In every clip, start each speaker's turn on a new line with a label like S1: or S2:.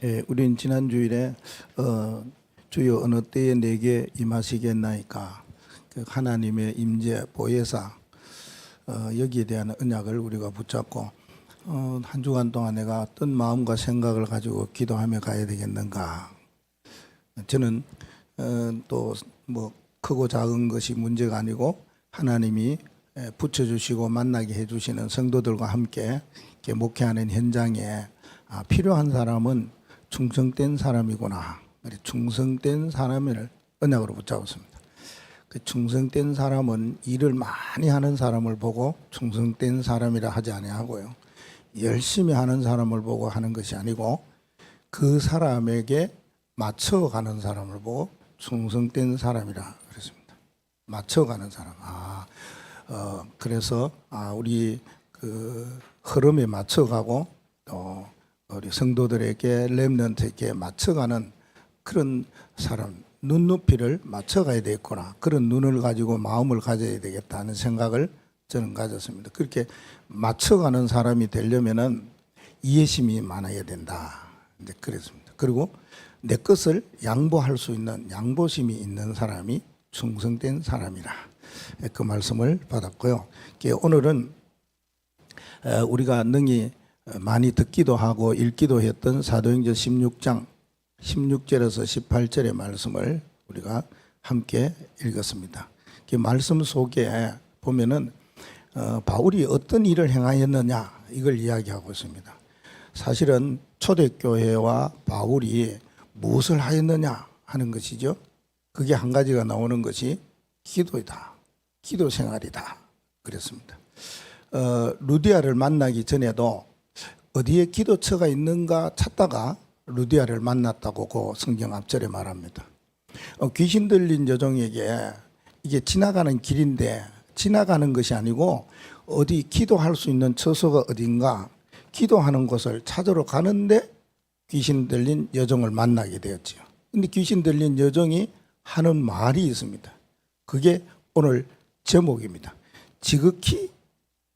S1: 예, 우린 지난 주일에 주여 어느 때에 내게 임하시겠나이까 그 하나님의 임재 보혜사 여기에 대한 언약을 우리가 붙잡고 한 주간 동안 내가 어떤 마음과 생각을 가지고 기도하며 가야 되겠는가. 저는 또 뭐 크고 작은 것이 문제가 아니고 하나님이 붙여주시고 만나게 해주시는 성도들과 함께 이렇게 목회하는 현장에 필요한 사람은 충성된 사람이구나. 충성된 사람을 언약으로 붙잡았습니다. 그 충성된 사람은 일을 많이 하는 사람을 보고 충성된 사람이라 하지 아니하고요. 열심히 하는 사람을 보고 하는 것이 아니고 그 사람에게 맞춰가는 사람을 보고 충성된 사람이라 그랬습니다. 맞춰가는 사람. 그래서 우리 그 흐름에 맞춰가고 또 우리 성도들에게 렘넌트에게 맞춰가는 그런 사람, 눈높이를 맞춰가야 되겠구나. 그런 눈을 가지고 마음을 가져야 되겠다는 생각을 저는 가졌습니다. 그렇게 맞춰가는 사람이 되려면은 이해심이 많아야 된다. 이제 그랬습니다. 그리고 내 것을 양보할 수 있는 양보심이 있는 사람이 충성된 사람이라. 그 말씀을 받았고요. 오늘은 우리가 능히 많이 듣기도 하고 읽기도 했던 사도행전 16장 16절에서 18절의 말씀을 우리가 함께 읽었습니다. 그 말씀 속에 보면은 바울이 어떤 일을 행하였느냐 이걸 이야기하고 있습니다. 사실은 초대교회와 바울이 무엇을 하였느냐 하는 것이죠. 그게 한 가지가 나오는 것이 기도이다. 기도 생활이다. 그랬습니다. 루디아를 만나기 전에도 어디에 기도처가 있는가 찾다가 루디아를 만났다고 그 성경 앞절에 말합니다. 귀신 들린 여종에게 이게 지나가는 길인데 지나가는 것이 아니고 어디 기도할 수 있는 처소가 어딘가 기도하는 곳을 찾으러 가는데 귀신 들린 여종을 만나게 되었지요. 근데 귀신 들린 여종이 하는 말이 있습니다. 그게 오늘 제목입니다. 지극히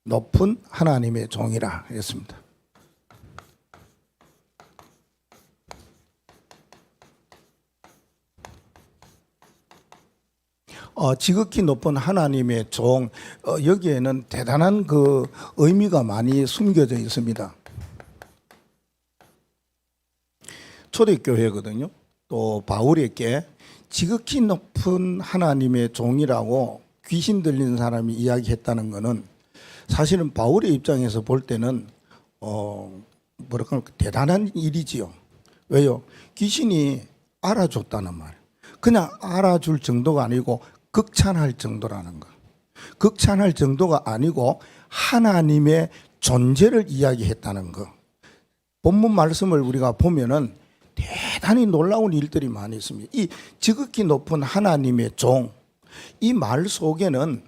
S1: 높은 하나님의 종이라 했습니다. 지극히 높은 하나님의 종, 여기에는 대단한 그 의미가 많이 숨겨져 있습니다. 초대교회거든요. 또 바울에게 지극히 높은 하나님의 종이라고 귀신 들린 사람이 이야기했다는 것은 사실은 바울의 입장에서 볼 때는 뭐랄까 대단한 일이지요. 왜요? 귀신이 알아줬다는 말. 그냥 알아줄 정도가 아니고 극찬할 정도라는 거. 극찬할 정도가 아니고 하나님의 존재를 이야기했다는 거. 본문 말씀을 우리가 보면은 대단히 놀라운 일들이 많이 있습니다. 이 지극히 높은 하나님의 종, 이 말 속에는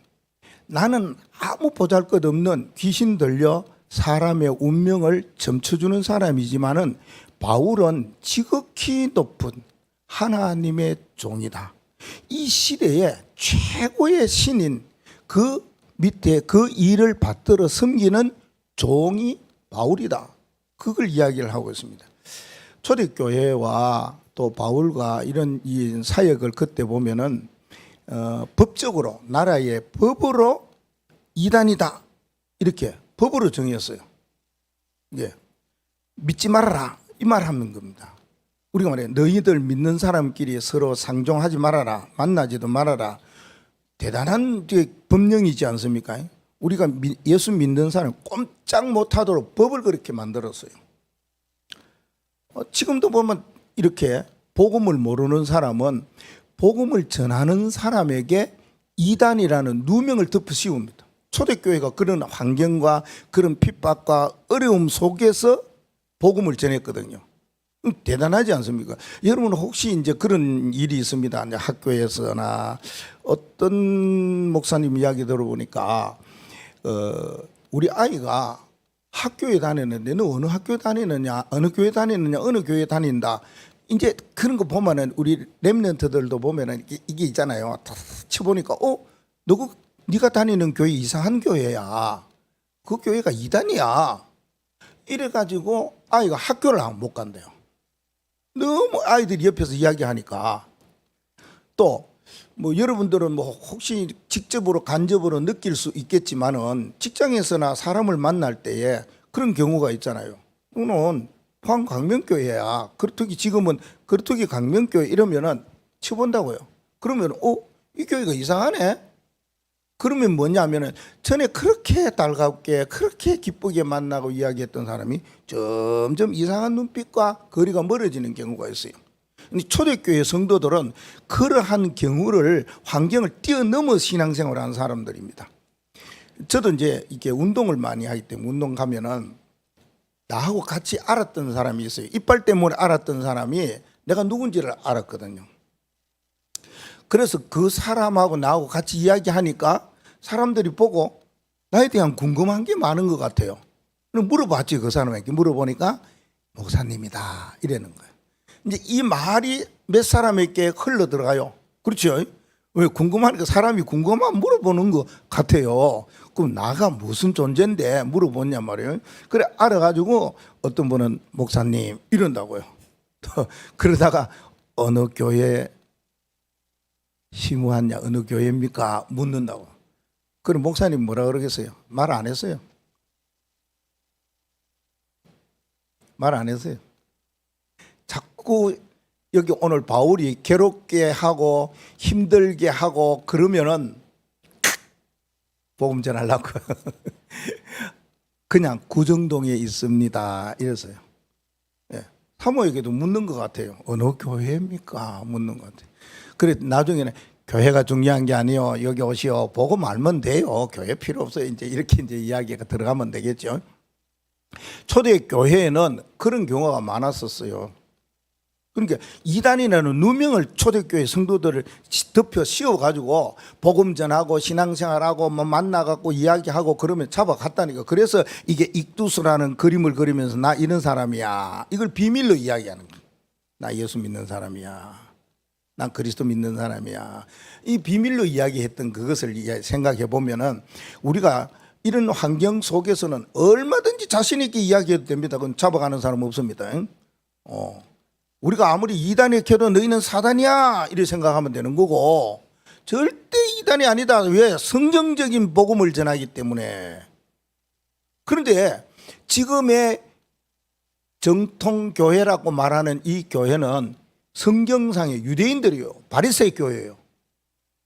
S1: 나는 아무 보잘것없는 귀신 들려 사람의 운명을 점쳐주는 사람이지만은 바울은 지극히 높은 하나님의 종이다. 이 시대의 최고의 신인 그 밑에 그 일을 받들어 섬기는 종이 바울이다. 그걸 이야기를 하고 있습니다. 초대교회와 또 바울과 이런 이 사역을 그때 보면은 법적으로 나라의 법으로 이단이다 이렇게 법으로 정했어요. 예. 믿지 말아라 이 말 하는 겁니다. 우리가 말해 너희들 믿는 사람끼리 서로 상종하지 말아라, 만나지도 말아라. 대단한 법령이지 않습니까? 우리가 예수 믿는 사람 꼼짝 못하도록 법을 그렇게 만들었어요. 지금도 보면 이렇게 복음을 모르는 사람은 복음을 전하는 사람에게 이단이라는 누명을 덮어씌웁니다. 초대교회가 그런 환경과 그런 핍박과 어려움 속에서 복음을 전했거든요. 대단하지 않습니까? 여러분 혹시 이제 그런 일이 있습니다. 이제 학교에서나 어떤 목사님 이야기 들어보니까 우리 아이가 학교에 다니는데 너 어느 학교 다니느냐, 어느 교회 다니느냐, 어느 교회 다닌다. 이제 그런 거 보면은 우리 렘넌트들도 보면은 이게 있잖아요. 다 쳐보니까 너 네가 다니는 교회 이상한 교회야. 그 교회가 이단이야. 이래가지고 아이가 학교를 못 간대요. 너무 아이들이 옆에서 이야기하니까 또 뭐 여러분들은 뭐 혹시 직접으로 간접으로 느낄 수 있겠지만은 직장에서나 사람을 만날 때에 그런 경우가 있잖아요. 너는 광명교회야. 그렇더기 지금은 그렇더기 광명교회 이러면은 쳐본다고요. 그러면 이 교회가 이상하네. 그러면 뭐냐면은 전에 그렇게 달갑게 그렇게 기쁘게 만나고 이야기했던 사람이 점점 이상한 눈빛과 거리가 멀어지는 경우가 있어요. 초대교회 성도들은 그러한 경우를 환경을 뛰어넘어 신앙생활을 하는 사람들입니다. 저도 이제 이렇게 운동을 많이 하기 때문에 운동 가면은 나하고 같이 알았던 사람이 있어요. 이빨 때문에 알았던 사람이 내가 누군지를 알았거든요. 그래서 그 사람하고 나하고 같이 이야기하니까 사람들이 보고 나에 대한 궁금한 게 많은 것 같아요. 물어봤지. 그 사람에게 물어보니까 목사님이다 이러는 거예요. 이제 이 말이 몇 사람에게 흘러 들어가요. 그렇죠? 왜 궁금하니까 사람이 궁금하면 물어보는 것 같아요. 그럼 나가 무슨 존재인데 물어보냐 말이에요. 그래 알아가지고 어떤 분은 목사님 이런다고요. 그러다가 어느 교회 심우하냐 어느 교회입니까 묻는다고. 그럼 목사님 뭐라 그러겠어요? 말 안 했어요. 말 안 했어요. 자꾸 여기 오늘 바울이 괴롭게 하고 힘들게 하고 그러면은 복음 전하려고 그냥 구정동에 있습니다 이랬어요. 예. 사모에게도 묻는 것 같아요. 어느 교회입니까? 묻는 것 같아요. 그래 나중에는 교회가 중요한 게 아니요. 여기 오시오. 복음 알면 돼요. 교회 필요 없어요. 이제 이렇게 이제 이야기가 들어가면 되겠죠. 초대 교회에는 그런 경우가 많았었어요. 그러니까 이단이라는 누명을 초대교회 성도들을 덮여 씌워가지고 복음 전하고 신앙생활하고 뭐 만나갖고 이야기하고 그러면 잡아갔다니까. 그래서 이게 익두스라는 그림을 그리면서 나 이런 사람이야. 이걸 비밀로 이야기하는 거야. 나 예수 믿는 사람이야. 난 그리스도 믿는 사람이야. 이 비밀로 이야기했던 그것을 생각해 보면은 우리가 이런 환경 속에서는 얼마든지 자신 있게 이야기해도 됩니다. 그건 잡아가는 사람 없습니다. 우리가 아무리 이단에 켜도 너희는 사단이야 이렇게 생각하면 되는 거고 절대 이단이 아니다. 왜? 성경적인 복음을 전하기 때문에. 그런데 지금의 정통교회라고 말하는 이 교회는 성경상의 유대인들이요. 바리새인 교회예요.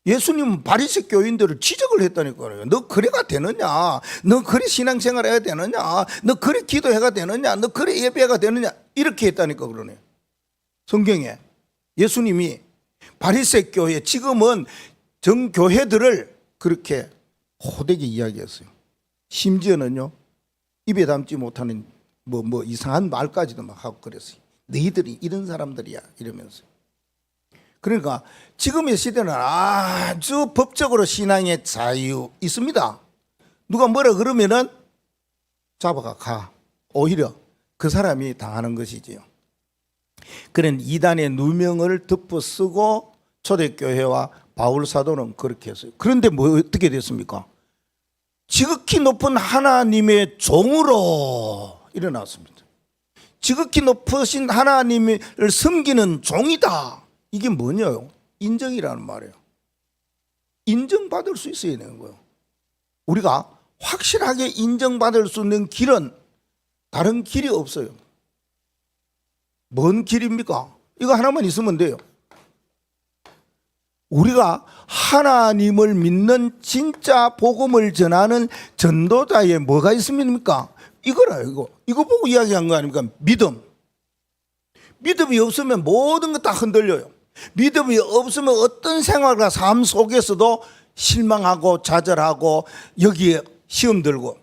S1: 예수님은 바리새인 교인들을 지적을 했다니까요. 너 그래가 되느냐? 너 그래 신앙생활 해야 되느냐? 너 그래 기도해가 되느냐? 너 그래 예배가 되느냐? 이렇게 했다니까 그러네. 성경에 예수님이 바리새인 교회 지금은 정교회들을 그렇게 호되게 이야기했어요. 심지어는요 입에 담지 못하는 뭐 이상한 말까지도 막 하고 그랬어요. 너희들이 이런 사람들이야 이러면서. 그러니까 지금의 시대는 아주 법적으로 신앙의 자유 있습니다. 누가 뭐라 그러면은 잡아가 가. 오히려 그 사람이 당하는 것이지요. 그런 이단의 누명을 덮어쓰고 초대교회와 바울 사도는 그렇게 했어요. 그런데 뭐 어떻게 됐습니까? 지극히 높은 하나님의 종으로 일어났습니다. 지극히 높으신 하나님을 섬기는 종이다. 이게 뭐냐요? 인정이라는 말이에요. 인정받을 수 있어야 되는 거예요. 우리가 확실하게 인정받을 수 있는 길은 다른 길이 없어요. 뭔 길입니까? 이거 하나만 있으면 돼요. 우리가 하나님을 믿는 진짜 복음을 전하는 전도자에 뭐가 있습니까? 이거라 이거 보고 이야기한 거 아닙니까? 믿음. 믿음이 없으면 모든 것 다 흔들려요. 믿음이 없으면 어떤 생활과 삶 속에서도 실망하고 좌절하고 여기에 시험 들고.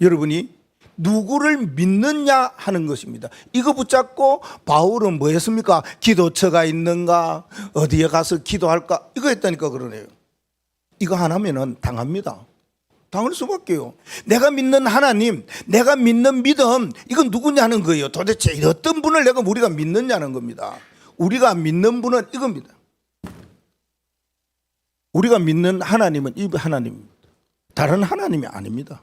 S1: 여러분이 누구를 믿느냐 하는 것입니다. 이거 붙잡고 바울은 뭐 했습니까? 기도처가 있는가? 어디에 가서 기도할까? 이거 했다니까 그러네요. 이거 하나면은 당합니다. 당할 수밖에요. 내가 믿는 하나님, 내가 믿는 믿음, 이건 누구냐는 거예요. 도대체 어떤 분을 우리가 믿느냐는 겁니다. 우리가 믿는 분은 이겁니다. 우리가 믿는 하나님은 이 하나님입니다. 다른 하나님이 아닙니다.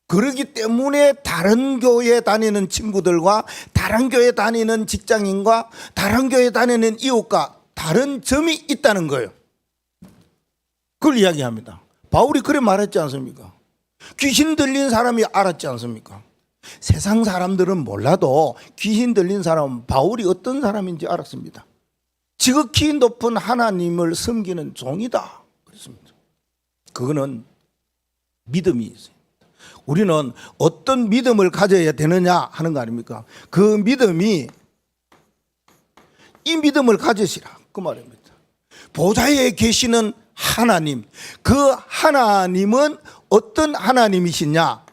S1: 그러기 때문에 다른 교회 다니는 친구들과 다른 교회 다니는 직장인과 다른 교회 다니는 이웃과 다른 점이 있다는 거예요. 그걸 이야기합니다. 바울이 그래 말했지 않습니까? 귀신 들린 사람이 알았지 않습니까? 세상 사람들은 몰라도 귀신 들린 사람은 바울이 어떤 사람인지 알았습니다. 지극히 높은 하나님을 섬기는 종이다 그랬습니다. 그거는 믿음이 있어요. 우리는 어떤 믿음을 가져야 되느냐 하는 거 아닙니까? 그 믿음이 이 믿음을 가지시라 그 말입니다. 보좌에 계시는 하나님, 그 하나님은 어떤 하나님이시냐?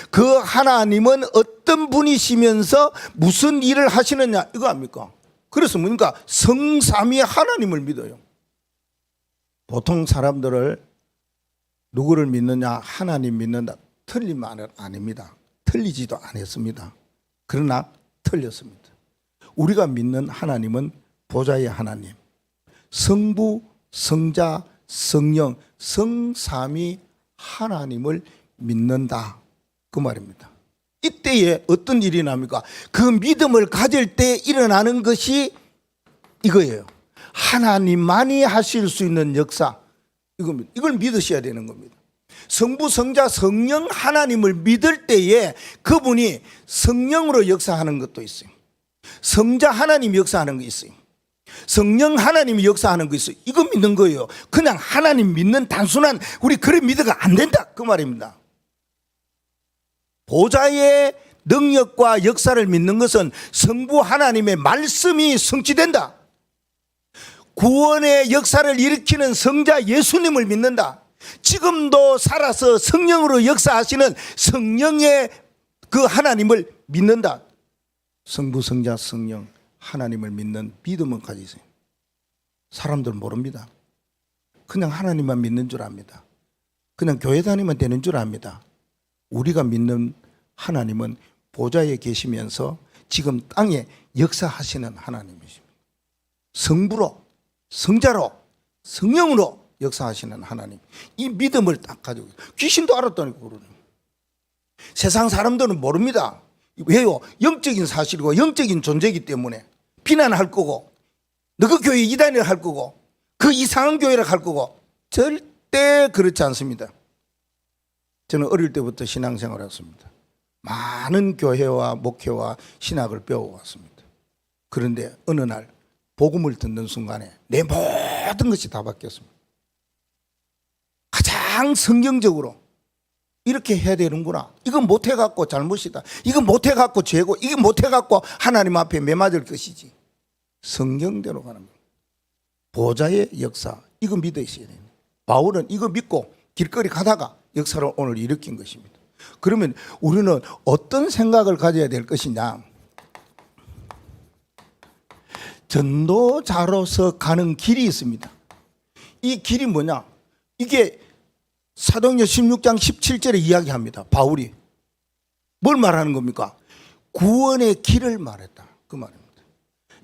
S1: 그 하나님은 어떤 분이시면서 무슨 일을 하시느냐 이거 압니까? 그래서 뭡니까? 성삼위 하나님을 믿어요. 보통 사람들을 누구를 믿느냐? 하나님 믿는다. 틀린 말은 아닙니다. 틀리지도 않았습니다. 그러나 틀렸습니다. 우리가 믿는 하나님은 보좌의 하나님, 성부, 성자, 성령, 성삼위 하나님을 믿는다 그 말입니다. 이때에 어떤 일이 납니까? 그 믿음을 가질 때 일어나는 것이 이거예요. 하나님만이 하실 수 있는 역사, 이걸 믿으셔야 되는 겁니다. 성부, 성자, 성령 하나님을 믿을 때에 그분이 성령으로 역사하는 것도 있어요. 성자 하나님이 역사하는 거 있어요. 성령 하나님이 역사하는 거 있어요. 이거 믿는 거예요. 그냥 하나님 믿는 단순한 우리 그래 믿어가 안 된다 그 말입니다. 보좌의 능력과 역사를 믿는 것은 성부 하나님의 말씀이 성취된다. 구원의 역사를 일으키는 성자 예수님을 믿는다. 지금도 살아서 성령으로 역사하시는 성령의 그 하나님을 믿는다. 성부, 성자, 성령 하나님을 믿는 믿음을 가지세요. 사람들은 모릅니다. 그냥 하나님만 믿는 줄 압니다. 그냥 교회 다니면 되는 줄 압니다. 우리가 믿는 하나님은 보좌에 계시면서 지금 땅에 역사하시는 하나님이십니다. 성부로, 성자로, 성령으로 역사하시는 하나님. 이 믿음을 딱 가지고 귀신도 알았다니까 그러네. 세상 사람들은 모릅니다. 왜요? 영적인 사실이고 영적인 존재이기 때문에 비난할 거고 너그 교회 이단이라 할 거고 그 이상한 교회라 할 거고 절대 그렇지 않습니다. 저는 어릴 때부터 신앙생활을 했습니다. 많은 교회와 목회와 신학을 배워왔습니다. 그런데 어느 날 복음을 듣는 순간에 내 모든 것이 다 바뀌었습니다. 가장 성경적으로 이렇게 해야 되는구나. 이건 못해갖고 잘못이다. 이건 못해갖고 죄고, 이건 못해갖고 하나님 앞에 매맞을 것이지. 성경대로 가는 거예요. 보좌의 역사, 이거 믿어 있어야 돼요. 바울은 이거 믿고 길거리 가다가 역사를 오늘 일으킨 것입니다. 그러면 우리는 어떤 생각을 가져야 될 것이냐? 전도자로서 가는 길이 있습니다. 이 길이 뭐냐? 이게 사도행전 16장 17절에 이야기합니다. 바울이 뭘 말하는 겁니까? 구원의 길을 말했다 그 말입니다.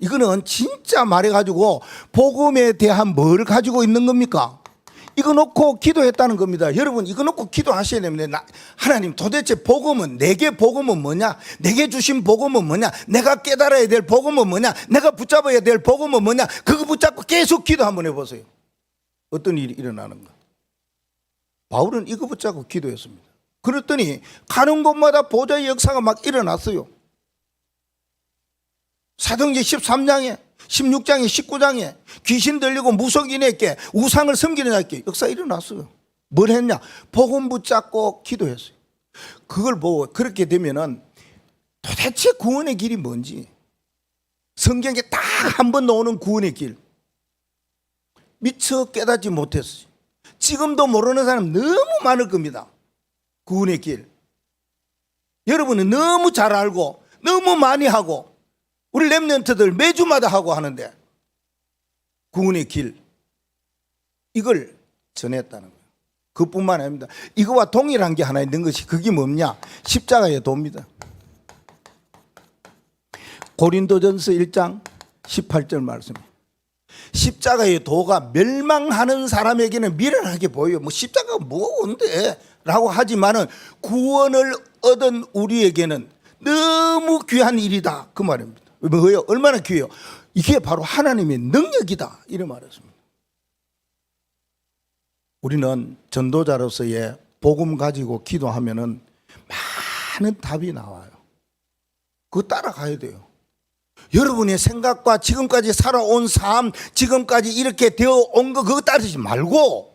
S1: 이거는 진짜 말해가지고 복음에 대한 뭘 가지고 있는 겁니까? 이거 놓고 기도했다는 겁니다. 여러분 이거 놓고 기도하셔야 됩니다. 하나님 도대체 복음은, 내게 복음은 뭐냐? 내게 주신 복음은 뭐냐? 내가 깨달아야 될 복음은 뭐냐? 내가 붙잡아야 될 복음은 뭐냐? 그거 붙잡고 계속 기도 한번 해보세요. 어떤 일이 일어나는가? 바울은 이거 붙잡고 기도했습니다. 그랬더니 가는 곳마다 보좌의 역사가 막 일어났어요. 사도행전 13장에 16장에 19장에 귀신 들리고 무속인에게 우상을 섬기는 자에게 역사 일어났어요. 뭘 했냐? 복음 붙잡고 기도했어요. 그걸 보고 그렇게 되면은 도대체 구원의 길이 뭔지, 성경에 딱 한 번 나오는 구원의 길 미처 깨닫지 못했어요. 지금도 모르는 사람 너무 많을 겁니다. 구원의 길 여러분은 너무 잘 알고 너무 많이 하고 우리 렘넌트들 매주마다 하고 하는데 구원의 길 이걸 전했다는 거예요. 그뿐만 아닙니다. 이거와 동일한 게 하나 있는 것이 그게 뭐냐? 십자가의 도입니다. 고린도전서 1장 18절 말씀입니다. 십자가의 도가 멸망하는 사람에게는 미련하게 보여요. 뭐 십자가가 뭔데? 라고 하지만은 구원을 얻은 우리에게는 너무 귀한 일이다 그 말입니다. 뭐예요? 얼마나 귀해요? 이게 바로 하나님의 능력이다 이런 말이었습니다. 우리는 전도자로서의 복음 가지고 기도하면은 많은 답이 나와요. 그거 따라가야 돼요. 여러분의 생각과 지금까지 살아온 삶, 지금까지 이렇게 되어 온 거 그거 따르지 말고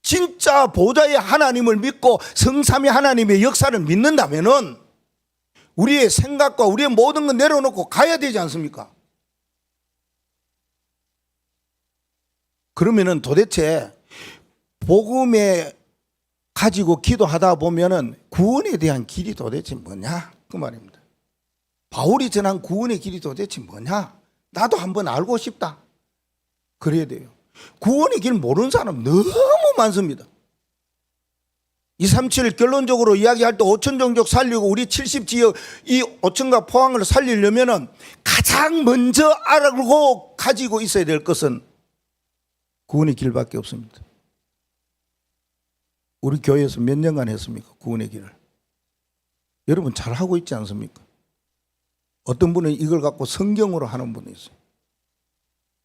S1: 진짜 보좌의 하나님을 믿고 성삼위 하나님의 역사를 믿는다면은 우리의 생각과 우리의 모든 거 내려놓고 가야 되지 않습니까? 그러면은 도대체 복음에 가지고 기도하다 보면은 구원에 대한 길이 도대체 뭐냐? 그 말입니다. 바울이 전한 구원의 길이 도대체 뭐냐? 나도 한번 알고 싶다. 그래야 돼요. 구원의 길 모르는 사람 너무 많습니다. 237 결론적으로 이야기할 때 5천 종족 살리고 우리 70지역 이 5천과 포항을 살리려면은 가장 먼저 알고 가지고 있어야 될 것은 구원의 길밖에 없습니다. 우리 교회에서 몇 년간 했습니까? 구원의 길을. 여러분 잘 하고 있지 않습니까? 어떤 분은 이걸 갖고 성경으로 하는 분이 있어요.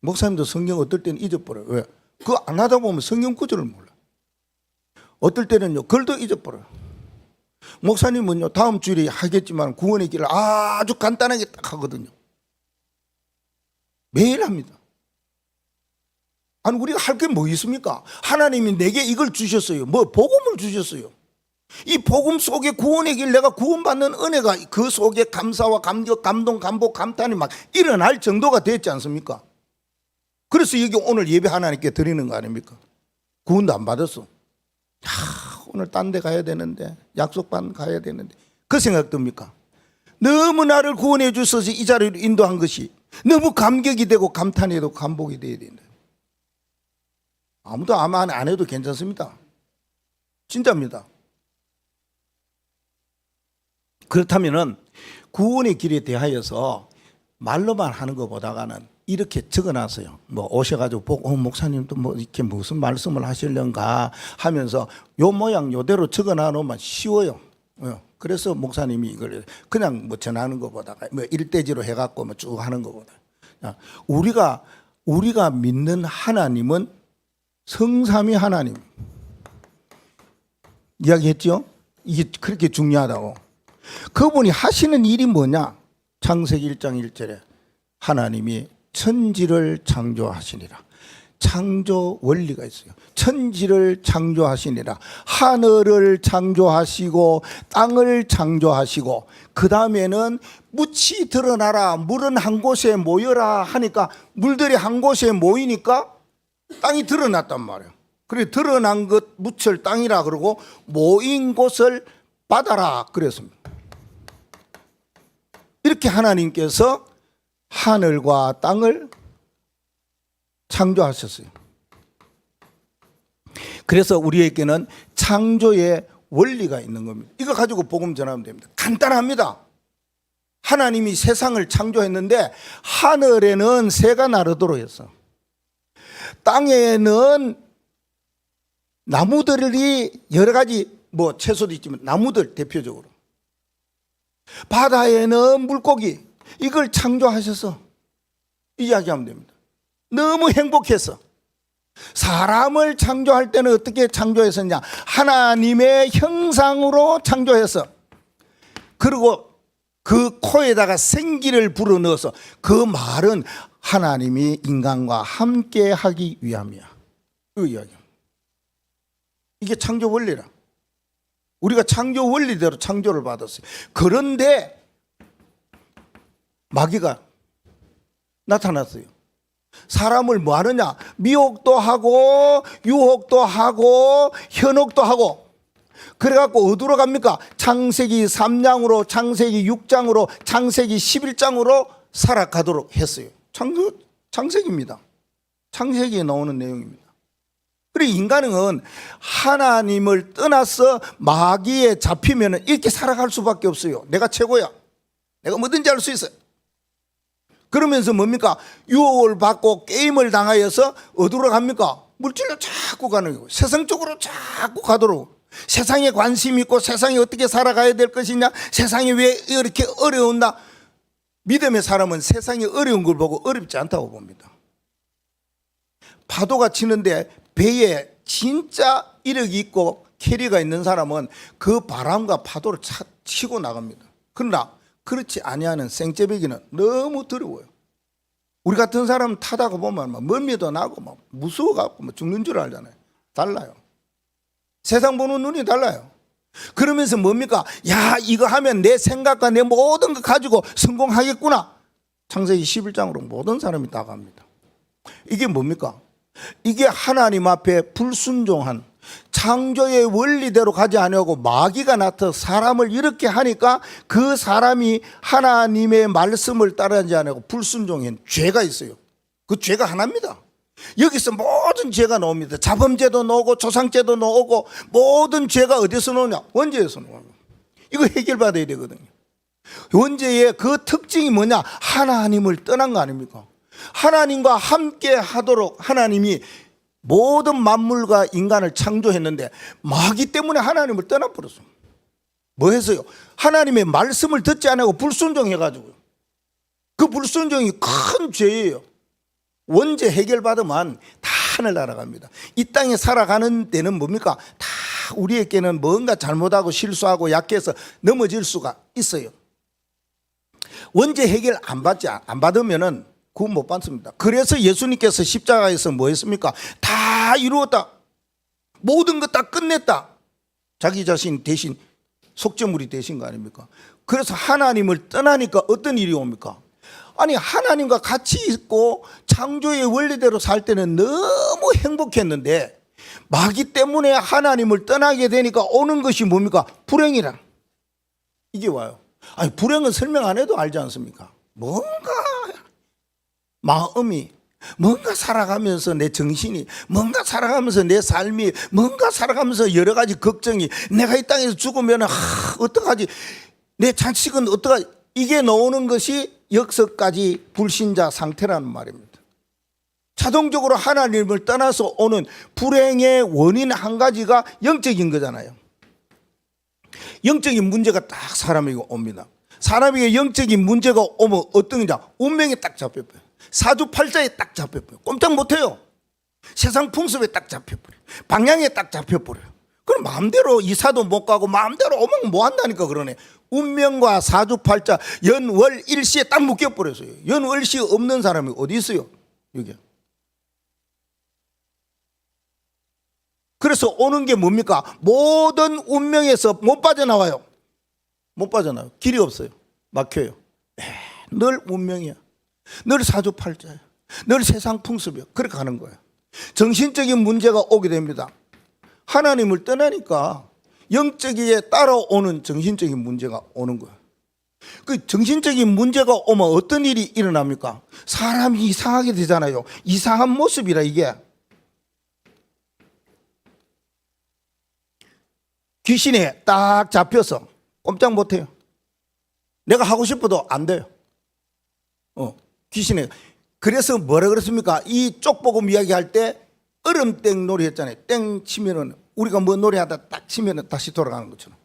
S1: 목사님도 성경 어떨 때는 잊어버려요. 왜? 그거 안 하다 보면 성경 구절을 몰라. 어떨 때는요 글도 잊어버려요. 목사님은요 다음 주일에 하겠지만 구원의 길을 아주 간단하게 딱 하거든요. 매일 합니다. 아니 우리가 할 게 뭐 있습니까? 하나님이 내게 이걸 주셨어요. 뭐 복음을 주셨어요. 이 복음 속에 구원의 길, 내가 구원받는 은혜가 그 속에 감사와 감격, 감동, 감복, 감탄이 막 일어날 정도가 됐지 않습니까? 그래서 여기 오늘 예배 하나님께 드리는 거 아닙니까? 구원도 안 받았어. 오늘 딴 데 가야 되는데, 약속반 가야 되는데, 그 생각 듭니까? 너무 나를 구원해 주셔서 이 자리로 인도한 것이 너무 감격이 되고 감탄이 되고 감복이 돼야 된다. 아무도 아마 안 해도 괜찮습니다. 진짜입니다. 그렇다면은 구원의 길에 대하여서 말로만 하는 것보다는 이렇게 적어놨어요. 뭐 오셔가지고 보고 목사님도 뭐 이렇게 무슨 말씀을 하시려는가 하면서 요 모양 요대로 적어놔놓으면 쉬워요. 그래서 목사님이 이걸 그냥 뭐 전하는 것보다가 뭐 일대지로 해갖고 뭐 쭉 하는 것보다 우리가 믿는 하나님은 성삼위 하나님 이야기했죠. 이게 그렇게 중요하다고. 그분이 하시는 일이 뭐냐? 창세기 1장 1절에 하나님이 천지를 창조하시니라. 창조 원리가 있어요. 천지를 창조하시니라. 하늘을 창조하시고 땅을 창조하시고 그 다음에는 묻이 드러나라. 물은 한 곳에 모여라 하니까 물들이 한 곳에 모이니까 땅이 드러났단 말이에요. 그래 드러난 것 묻을 땅이라 그러고 모인 곳을 바다라 그랬습니다. 이렇게 하나님께서 하늘과 땅을 창조하셨어요. 그래서 우리에게는 창조의 원리가 있는 겁니다. 이거 가지고 복음 전하면 됩니다. 간단합니다. 하나님이 세상을 창조했는데 하늘에는 새가 나르도록 했어. 땅에는 나무들이 여러 가지 뭐 채소도 있지만 나무들 대표적으로 바다에는 물고기 이걸 창조하셔서 이야기하면 됩니다. 너무 행복해서 사람을 창조할 때는 어떻게 창조했었냐? 하나님의 형상으로 창조해서 그리고 그 코에다가 생기를 불어넣어서 그 말은 하나님이 인간과 함께 하기 위함이야. 그 이야기야. 이게 창조 원리라. 우리가 창조 원리대로 창조를 받았어요. 그런데 마귀가 나타났어요. 사람을 뭐 하느냐? 미혹도 하고 유혹도 하고 현혹도 하고 그래갖고 어디로 갑니까? 창세기 3장으로 창세기 6장으로 창세기 11장으로 살아가도록 했어요. 창세기입니다. 창세기에 나오는 내용입니다. 그리고 인간은 하나님을 떠나서 마귀에 잡히면 이렇게 살아갈 수밖에 없어요. 내가 최고야. 내가 뭐든지 할 수 있어요. 그러면서 뭡니까? 유혹을 받고 게임을 당하여서 어디로 갑니까? 물질로 자꾸 가는 거고 세상적으로 자꾸 가도록 세상에 관심 있고 세상에 어떻게 살아가야 될 것이냐, 세상이 왜 이렇게 어려운다. 믿음의 사람은 세상이 어려운 걸 보고 어렵지 않다고 봅니다. 파도가 치는데 배에 진짜 이력이 있고 캐리가 있는 사람은 그 바람과 파도를 치고 나갑니다. 그러나 그렇지 아니하는 생제배기는 너무 두려워요. 우리 같은 사람 타다가 보면 막 멀미도 나고 막 무서워갖고 막 죽는 줄 알잖아요. 달라요. 세상 보는 눈이 달라요. 그러면서 뭡니까? 야, 이거 하면 내 생각과 내 모든 거 가지고 성공하겠구나. 창세기 11장으로 모든 사람이 다 갑니다. 이게 뭡니까? 이게 하나님 앞에 불순종한 창조의 원리대로 가지 않으려고 마귀가 나타나 사람을 이렇게 하니까 그 사람이 하나님의 말씀을 따르지 않으려고 불순종한 죄가 있어요. 그 죄가 하나입니다. 여기서 모든 죄가 나옵니다. 자범죄도 나오고 조상죄도 나오고 모든 죄가 어디서 나오냐? 원죄에서 나와요. 이거 해결받아야 되거든요. 원죄의 그 특징이 뭐냐? 하나님을 떠난 거 아닙니까? 하나님과 함께 하도록 하나님이 모든 만물과 인간을 창조했는데 마귀 때문에 하나님을 떠나버렸어요. 뭐 했어요? 하나님의 말씀을 듣지 않고 불순종해가지고요. 그 불순종이 큰 죄예요. 원죄 해결받으면 다 하늘 날아갑니다. 이 땅에 살아가는 데는 뭡니까? 다 우리에게는 뭔가 잘못하고 실수하고 약해서 넘어질 수가 있어요. 원죄 해결 안 받으면은 구원 못 받습니다. 그래서 예수님께서 십자가에서 뭐 했습니까? 다 이루었다. 모든 것 다 끝냈다. 자기 자신 대신 속죄물이 되신 거 아닙니까? 그래서 하나님을 떠나니까 어떤 일이 옵니까? 아니, 하나님과 같이 있고 창조의 원리대로 살 때는 너무 행복했는데 마귀 때문에 하나님을 떠나게 되니까 오는 것이 뭡니까? 불행이라. 이게 와요. 아니, 불행은 설명 안 해도 알지 않습니까? 뭔가 마음이, 뭔가 살아가면서 내 정신이, 뭔가 살아가면서 내 삶이, 뭔가 살아가면서 여러 가지 걱정이, 내가 이 땅에서 죽으면 어떡하지? 내 자식은 어떡하지? 이게 나오는 것이 6가지 불신자 상태라는 말입니다. 자동적으로 하나님을 떠나서 오는 불행의 원인 한 가지가 영적인 거잖아요. 영적인 문제가 딱 사람에게 옵니다. 사람에게 영적인 문제가 오면 어떤 거냐? 운명에 딱 잡혀버려요. 사주팔자에 딱 잡혀버려요. 꼼짝 못해요. 세상 풍습에 딱 잡혀버려요. 방향에 딱 잡혀버려요. 그럼 마음대로 이사도 못 가고 마음대로 오면 뭐 한다니까 그러네. 운명과 사주팔자 연월일시에 딱 묶여버렸어요. 연월시 없는 사람이 어디 있어요? 여기. 그래서 오는 게 뭡니까? 모든 운명에서 못 빠져나와요. 못 빠져나와요. 길이 없어요. 막혀요. 늘 운명이야. 늘 사주팔자야. 늘 세상 풍습이야. 그렇게 가는 거예요. 정신적인 문제가 오게 됩니다. 하나님을 떠나니까 영적이에 따라오는 정신적인 문제가 오는 거예요. 그 정신적인 문제가 오면 어떤 일이 일어납니까? 사람이 이상하게 되잖아요. 이상한 모습이라 이게. 귀신에 딱 잡혀서 꼼짝 못해요. 내가 하고 싶어도 안 돼요. 귀신에. 그래서 뭐라 그랬습니까? 이 쪽복음 이야기할 때 얼음땡 놀이 했잖아요. 땡 치면은 우리가 뭐 노래하다 딱 치면은 다시 돌아가는 것처럼.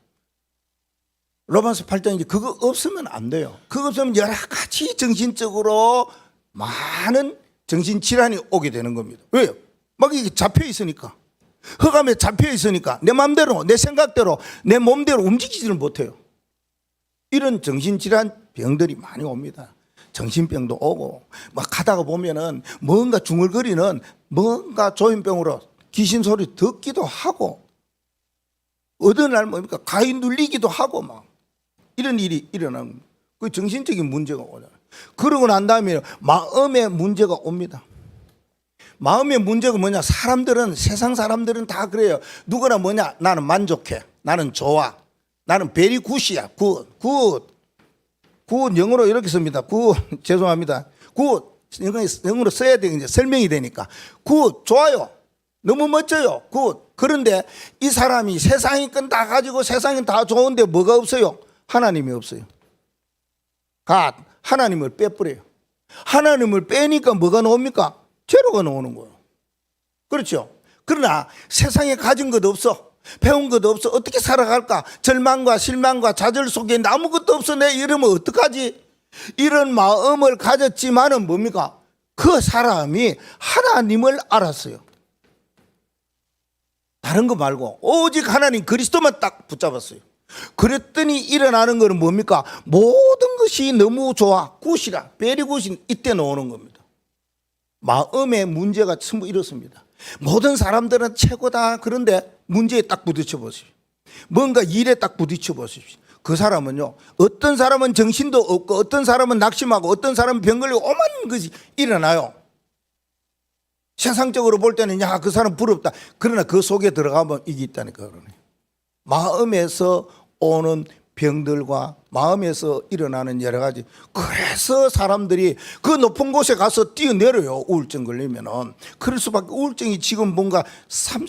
S1: 로마서 8장인데 그거 없으면 안 돼요. 그거 없으면 여러 가지 정신적으로 많은 정신질환이 오게 되는 겁니다. 왜요? 막 이게 잡혀 있으니까. 흑암에 잡혀 있으니까 내 마음대로 내 생각대로 내 몸대로 움직이지를 못해요. 이런 정신질환 병들이 많이 옵니다. 정신병도 오고 막 가다가 보면은 뭔가 중얼거리는 뭔가 조현병으로 귀신 소리 듣기도 하고 어느 날 뭡니까 가위 눌리기도 하고 막 이런 일이 일어나는 겁니다. 그 정신적인 문제가 오잖아요. 그러고 난 다음에 마음의 문제가 옵니다. 마음의 문제가 뭐냐? 사람들은 세상 사람들은 다 그래요. 누구나 뭐냐? 나는 만족해. 나는 좋아. 나는 very good이야. good. 영어로 이렇게 씁니다. 죄송합니다. 영어로 써야 되는 이제 설명이 되니까. 좋아요. 너무 멋져요. 그런데 이 사람이 세상의 건 다 가지고 세상은 다 좋은데 뭐가 없어요? 하나님이 없어요. 하나님을 빼버려요. 하나님을 빼니까 뭐가 나옵니까? 죄로가 나오는 거예요. 그렇죠? 그러나 세상에 가진 것 없어. 배운 것 없어. 어떻게 살아갈까? 절망과 실망과 좌절 속에 아무것도 없어. 내 이러면 어떡하지? 이런 마음을 가졌지만은 뭡니까? 그 사람이 하나님을 알았어요. 다른 거 말고 오직 하나님 그리스도만 딱 붙잡았어요. 그랬더니 일어나는 것은 뭡니까? 모든 것이 너무 좋아. 굿이라. 베리 굿이 이때 나오는 겁니다. 마음의 문제가 전부 이렇습니다. 모든 사람들은 최고다. 그런데 문제에 딱 부딪혀 보십시오. 뭔가 일에 딱 부딪혀 보십시오. 그 사람은요, 어떤 사람은 정신도 없고 어떤 사람은 낙심하고 어떤 사람은 병 걸리고 오만 것이 일어나요. 세상적으로 볼 때는 야, 그 사람 부럽다. 그러나 그 속에 들어가면 이게 있다니까. 그러네. 마음에서 오는 병들과 마음에서 일어나는 여러 가지. 그래서 사람들이 그 높은 곳에 가서 뛰어내려요. 우울증 걸리면은. 그럴 수밖에. 우울증이 지금 뭔가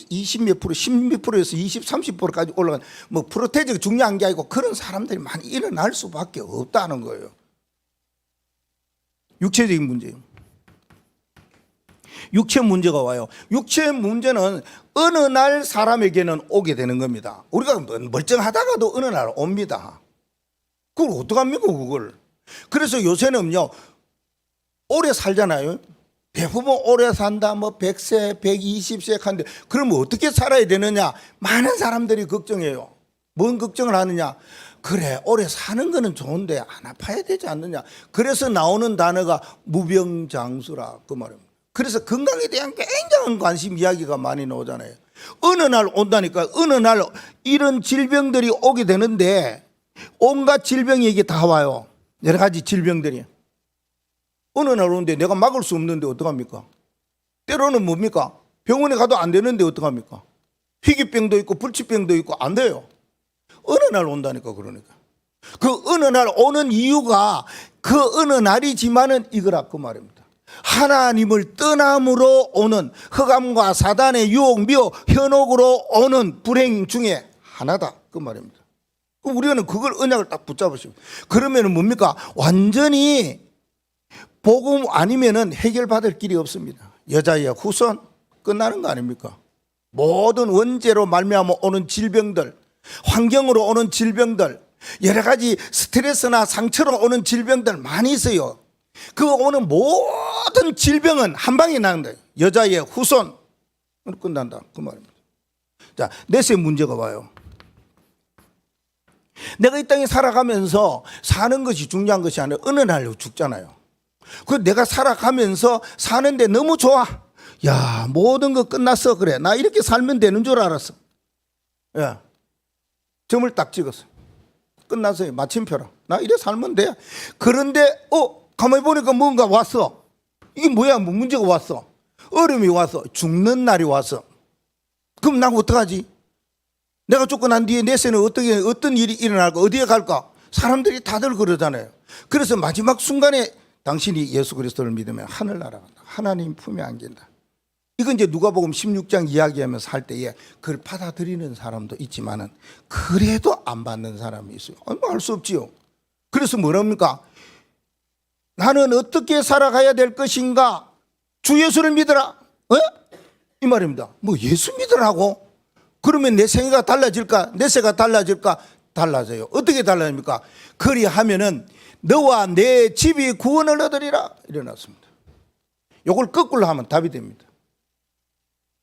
S1: 20 몇 프로, 10 몇 프로에서 20, 30%까지 올라간, 뭐 프로테이즈가 중요한 게 아니고 그런 사람들이 많이 일어날 수밖에 없다는 거예요. 육체적인 문제예요. 육체 문제가 와요. 육체 문제는 어느 날 사람에게는 오게 되는 겁니다. 우리가 멀쩡하다가도 어느 날 옵니다. 그걸 어떡합니까 그걸. 그래서 요새는요 오래 살잖아요. 대부분 오래 산다 뭐 100세 120세 하는데 그러면 어떻게 살아야 되느냐. 많은 사람들이 걱정해요. 뭔 걱정을 하느냐. 그래 오래 사는 거는 좋은데 안 아파야 되지 않느냐. 그래서 나오는 단어가 무병장수라 그 말입니다. 그래서 건강에 대한 굉장한 관심 이야기가 많이 나오잖아요. 어느 날 온다니까. 어느 날 이런 질병들이 오게 되는데 온갖 질병이 이게 다 와요. 여러 가지 질병들이. 어느 날 오는데 내가 막을 수 없는데 어떡합니까? 때로는 뭡니까? 병원에 가도 안 되는데 어떡합니까? 희귀병도 있고 불치병도 있고 안 돼요. 어느 날 온다니까. 그러니까 그 어느 날 오는 이유가 그 어느 날이지만은 이거라 그 말입니다. 하나님을 떠남으로 오는 흑암과 사단의 유혹, 미혹, 현혹으로 오는 불행 중에 하나다 그 말입니다. 우리는 그걸 언약을 딱 붙잡으시고 그러면은 뭡니까? 완전히 복음 아니면은 해결받을 길이 없습니다. 여자의 후손 끝나는 거 아닙니까? 모든 원죄로 말미암아 오는 질병들, 환경으로 오는 질병들, 여러 가지 스트레스나 상처로 오는 질병들 많이 있어요. 그 오는 모든 질병은 한 방에 나는다. 여자의 후손 끝난다 그 말입니다. 자, 넷의 문제가 와요. 내가 이 땅에 살아가면서 사는 것이 중요한 것이 아니라 어느 날 죽잖아요. 그 내가 살아가면서 사는데 너무 좋아. 야, 모든 거 끝났어. 그래, 나 이렇게 살면 되는 줄 알았어. 예, 점을 딱 찍었어. 끝났어요. 마침표라. 나 이래 살면 돼. 그런데 가만히 보니까 뭔가 왔어. 이게 뭐야? 뭐 문제가 왔어. 어려움이 왔어. 죽는 날이 왔어. 그럼 나 어떡하지? 내가 죽고 난 뒤에 내 생은 어떤 일이 일어날까? 어디에 갈까? 사람들이 다들 그러잖아요. 그래서 마지막 순간에 당신이 예수 그리스도를 믿으면 하늘나라 간다. 하나님 품에 안긴다. 이건 이제 누가복음 16장 이야기하면서 할 때에 그걸 받아들이는 사람도 있지만은 그래도 안 받는 사람이 있어요. 알 수 없지요. 그래서 뭐랍니까? 나는 어떻게 살아가야 될 것인가? 주 예수를 믿어라. 이 말입니다. 뭐 예수 믿으라고? 그러면 내 생애가 달라질까? 내 생애가 달라질까? 달라져요. 어떻게 달라집니까? 그리하면은 너와 내 집이 구원을 얻으리라 일어났습니다. 이걸 거꾸로 하면 답이 됩니다.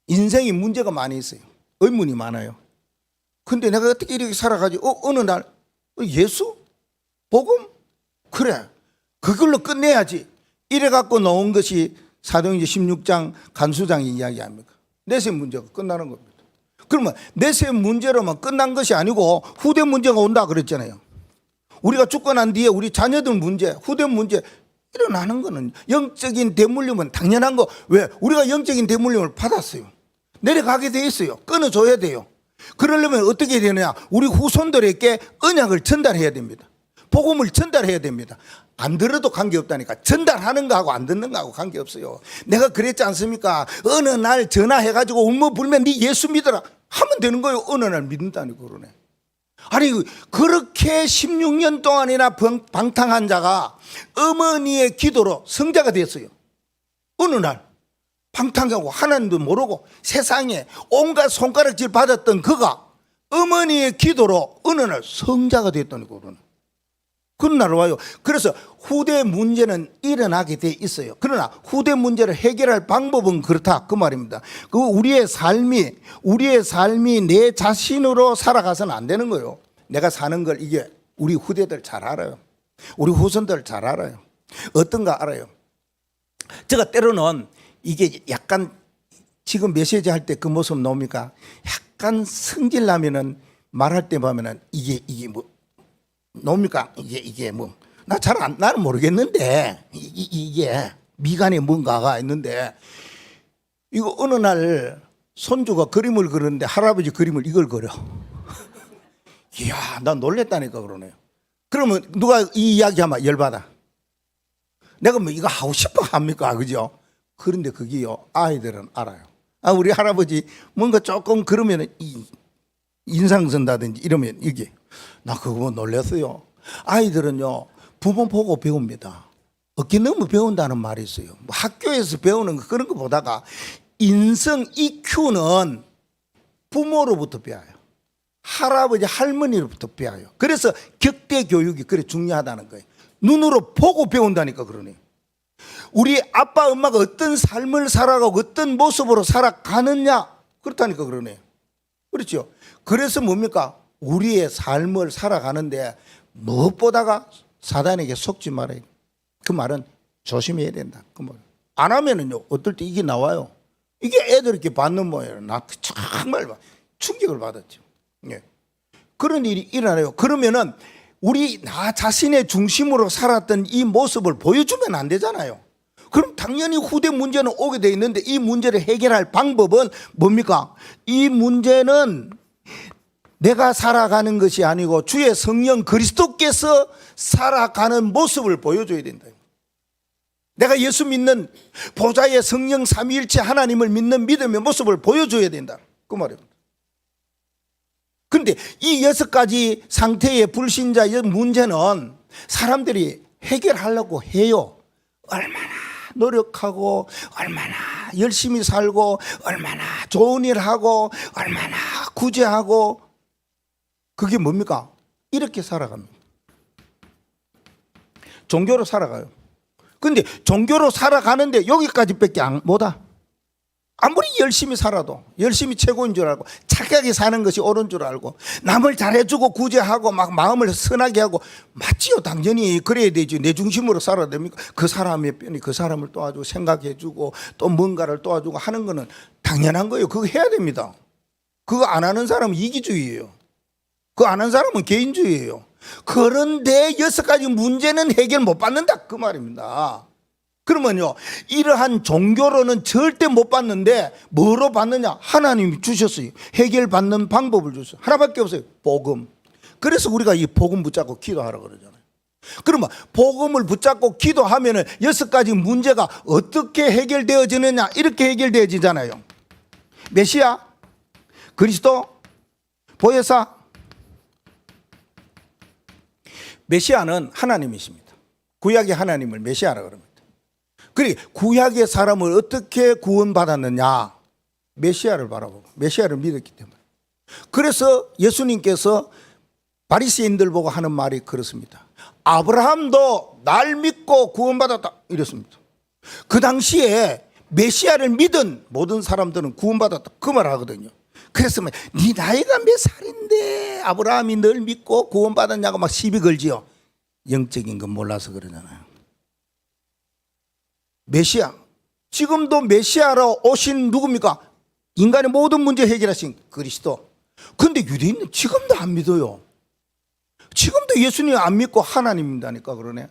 S1: 인생에 문제가 많이 있어요. 의문이 많아요. 근데 내가 어떻게 이렇게 살아가지? 어느 날 예수? 복음? 그래, 그걸로 끝내야지. 이래 갖고 나온 것이 사도행전 16장 간수장이 이야기합니까? 내세 문제가 끝나는 겁니다. 그러면 내세 문제로만 끝난 것이 아니고 후대 문제가 온다 그랬잖아요. 우리가 죽고 난 뒤에 우리 자녀들 문제, 후대 문제 일어나는 거는 영적인 대물림은 당연한 거. 왜? 우리가 영적인 대물림을 받았어요. 내려가게 돼 있어요. 끊어줘야 돼요. 그러려면 어떻게 해야 되느냐? 우리 후손들에게 언약을 전달해야 됩니다. 복음을 전달해야 됩니다. 안 들어도 관계없다니까. 전달하는 거하고 안 듣는 거하고 관계없어요. 내가 그랬지 않습니까? 어느 날 전화해가지고 울며 불면 네 예수 믿어라 하면 되는 거예요. 어느 날 믿는다니까 그러네. 아니 그렇게 16년 동안이나 방탕한 자가 어머니의 기도로 성자가 됐어요. 어느 날 방탕하고 하나님도 모르고 세상에 온갖 손가락질 받았던 그가 어머니의 기도로 어느 날 성자가 됐다니까. 그런 날 와요. 그래서 후대 문제는 일어나게 돼 있어요. 그러나 후대 문제를 해결할 방법은 그렇다 그 말입니다. 그 우리의 삶이 내 자신으로 살아가서는 안 되는 거예요. 내가 사는 걸 이게 우리 후대들 잘 알아요. 우리 후손들 잘 알아요. 어떤가 알아요. 제가 때로는 이게 약간 지금 메시지 할 때 그 모습 나옵니까? 약간 성질 나면은 말할 때 보면은 이게 뭐 나옵니까? 이게 뭐 나 나는 모르겠는데 이게 미간에 뭔가가 있는데 이거 어느 날 손주가 그림을 그리는데 할아버지 그림을 이걸 그려. 이야, 나 놀랬다니까 그러네요. 그러면 누가 이 이야기하면 열받아. 내가 뭐 이거 하고 싶어 합니까? 그죠? 그런데 그게요, 아이들은 알아요. 우리 할아버지 뭔가 조금 그러면 인상 쓴다든지 이러면 이게 나 그거 보고 놀랐어요. 아이들은요 부모 보고 배웁니다. 어깨 너무 배운다는 말이 있어요. 뭐 학교에서 배우는 거 그런 거 보다가 인성 EQ는 부모로부터 배워요. 할아버지 할머니로부터 배워요. 그래서 격대 교육이 그래 중요하다는 거예요. 눈으로 보고 배운다니까 그러네요. 우리 아빠 엄마가 어떤 삶을 살아가고 어떤 모습으로 살아가느냐 그렇다니까 그러네요. 그렇죠. 그래서 뭡니까? 우리의 삶을 살아가는데 무엇보다가 사단에게 속지 말아야 돼. 그 말은 조심해야 된다. 그 말. 안 하면은요 어떨 때 이게 나와요. 이게 애들 이렇게 받는 모양이에요. 나 정말 충격을 받았죠. 예. 그런 일이 일어나요. 그러면은 우리 나 자신의 중심으로 살았던 이 모습을 보여주면 안 되잖아요. 그럼 당연히 후대 문제는 오게 돼 있는데 이 문제를 해결할 방법은 뭡니까? 이 문제는 내가 살아가는 것이 아니고 주의 성령 그리스도께서 살아가는 모습을 보여줘야 된다. 내가 예수 믿는 보좌의 성령 삼위일체 하나님을 믿는 믿음의 모습을 보여줘야 된다. 그 말입니다. 그런데 이 6가지 상태의 불신자의 문제는 사람들이 해결하려고 해요. 얼마나 노력하고 얼마나 열심히 살고 얼마나 좋은 일 하고 얼마나 구제하고 그게 뭡니까? 이렇게 살아갑니다. 종교로 살아가요. 근데 종교로 살아가는데 여기까지밖에 못와. 아무리 열심히 살아도 열심히 최고인 줄 알고 착하게 사는 것이 옳은 줄 알고 남을 잘해주고 구제하고 막 마음을 선하게 하고 맞지요. 당연히 그래야 되지. 내 중심으로 살아야 됩니까? 그 사람의 편이 그 사람을 도와주고 생각해주고 또 뭔가를 도와주고 하는 거는 당연한 거예요. 그거 해야 됩니다. 그거 안 하는 사람은 이기주의예요. 그거 안 하는 사람은 개인주의예요. 그런데 6가지 문제는 해결 못 받는다 그 말입니다. 그러면요 이러한 종교로는 절대 못 받는데 뭐로 받느냐? 하나님이 주셨어요. 해결받는 방법을 주셨어요. 하나밖에 없어요. 복음. 그래서 우리가 이 복음 붙잡고 기도하라 그러잖아요. 그러면 복음을 붙잡고 기도하면은 6가지 문제가 어떻게 해결되어지느냐? 이렇게 해결되어지잖아요. 메시아, 그리스도, 보혜사. 메시아는 하나님이십니다. 구약의 하나님을 메시아라 그럽니다. 그리고 구약의 사람을 어떻게 구원받았느냐? 메시아를 바라보고 메시아를 믿었기 때문에. 그래서 예수님께서 바리새인들 보고 하는 말이 그렇습니다. 아브라함도 날 믿고 구원받았다 이랬습니다. 그 당시에 메시아를 믿은 모든 사람들은 구원받았다 그 말 하거든요. 그래서 네 나이가 몇 살인데 아브라함이 널 믿고 구원받았냐고 막 시비 걸지요. 영적인 건 몰라서 그러잖아요. 메시아, 지금도 메시아로 오신 누굽니까? 인간의 모든 문제 해결하신 그리스도. 그런데 유대인은 지금도 안 믿어요. 지금도 예수님 안 믿고 하나님 믿다니까 그러네.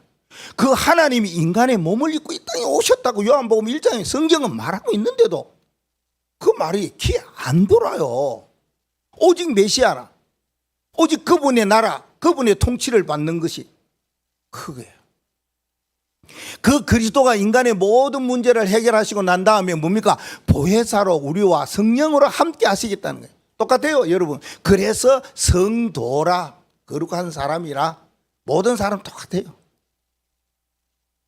S1: 그 하나님이 인간의 몸을 입고 이 땅에 오셨다고 요한복음 1장에 성경은 말하고 있는데도 그 말이 귀에 안 돌아요. 오직 메시아라, 오직 그분의 나라, 그분의 통치를 받는 것이 그거예요. 그 그리스도가 인간의 모든 문제를 해결하시고 난 다음에 뭡니까? 보혜사로 우리와 성령으로 함께 하시겠다는 거예요. 똑같아요 여러분. 그래서 성도라, 거룩한 사람이라, 모든 사람 똑같아요.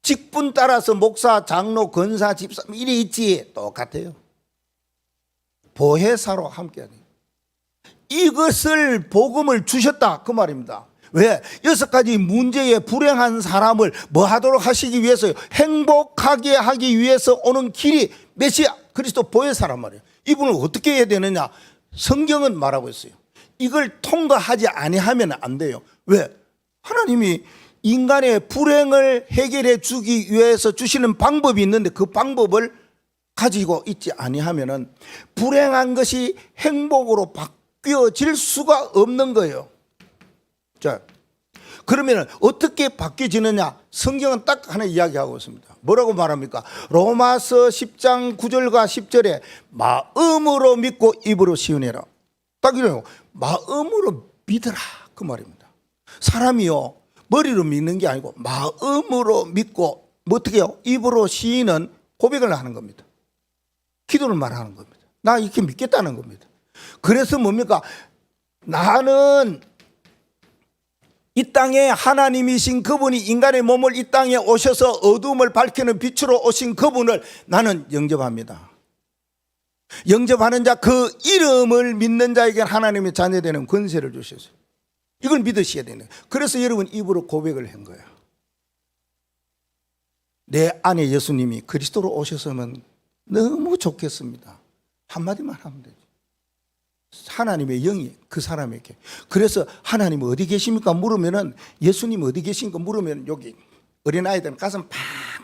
S1: 직분 따라서 목사, 장로, 권사, 집사 이리 있지. 똑같아요. 보혜사로 함께하는 이것을 복음을 주셨다 그 말입니다. 왜? 6가지 문제에 불행한 사람을 뭐 하도록 하시기 위해서요? 행복하게 하기 위해서 오는 길이 메시아 그리스도 보혜사란 말이에요. 이분을 어떻게 해야 되느냐? 성경은 말하고 있어요. 이걸 통과하지 아니하면 안 돼요. 왜? 하나님이 인간의 불행을 해결해 주기 위해서 주시는 방법이 있는데 그 방법을 가지고 있지 아니하면은 불행한 것이 행복으로 바뀌어질 수가 없는 거예요. 자, 그러면 어떻게 바뀌어지느냐? 성경은 딱 하나 이야기하고 있습니다. 뭐라고 말합니까? 로마서 10장 9절과 10절에 마음으로 믿고 입으로 시인해라. 딱 이래요. 마음으로 믿으라 그 말입니다. 사람이요 머리로 믿는 게 아니고 마음으로 믿고 어떻게 해요? 입으로 시인은 고백을 하는 겁니다. 기도를 말하는 겁니다. 나 이렇게 믿겠다는 겁니다. 그래서 뭡니까? 나는 이 땅에 하나님이신 그분이 인간의 몸을 이 땅에 오셔서 어두움을 밝히는 빛으로 오신 그분을 나는 영접합니다. 영접하는 자 그 이름을 믿는 자에게 하나님의 자녀되는 권세를 주셨어요. 이걸 믿으셔야 되는 거예요. 그래서 여러분 입으로 고백을 한 거예요. 내 안에 예수님이 그리스도로 오셨으면 너무 좋겠습니다. 한마디만 하면 되죠. 하나님의 영이 그 사람에게. 그래서 하나님 어디 계십니까 물으면은 예수님 어디 계십니까 물으면 여기 어린아이들은 가슴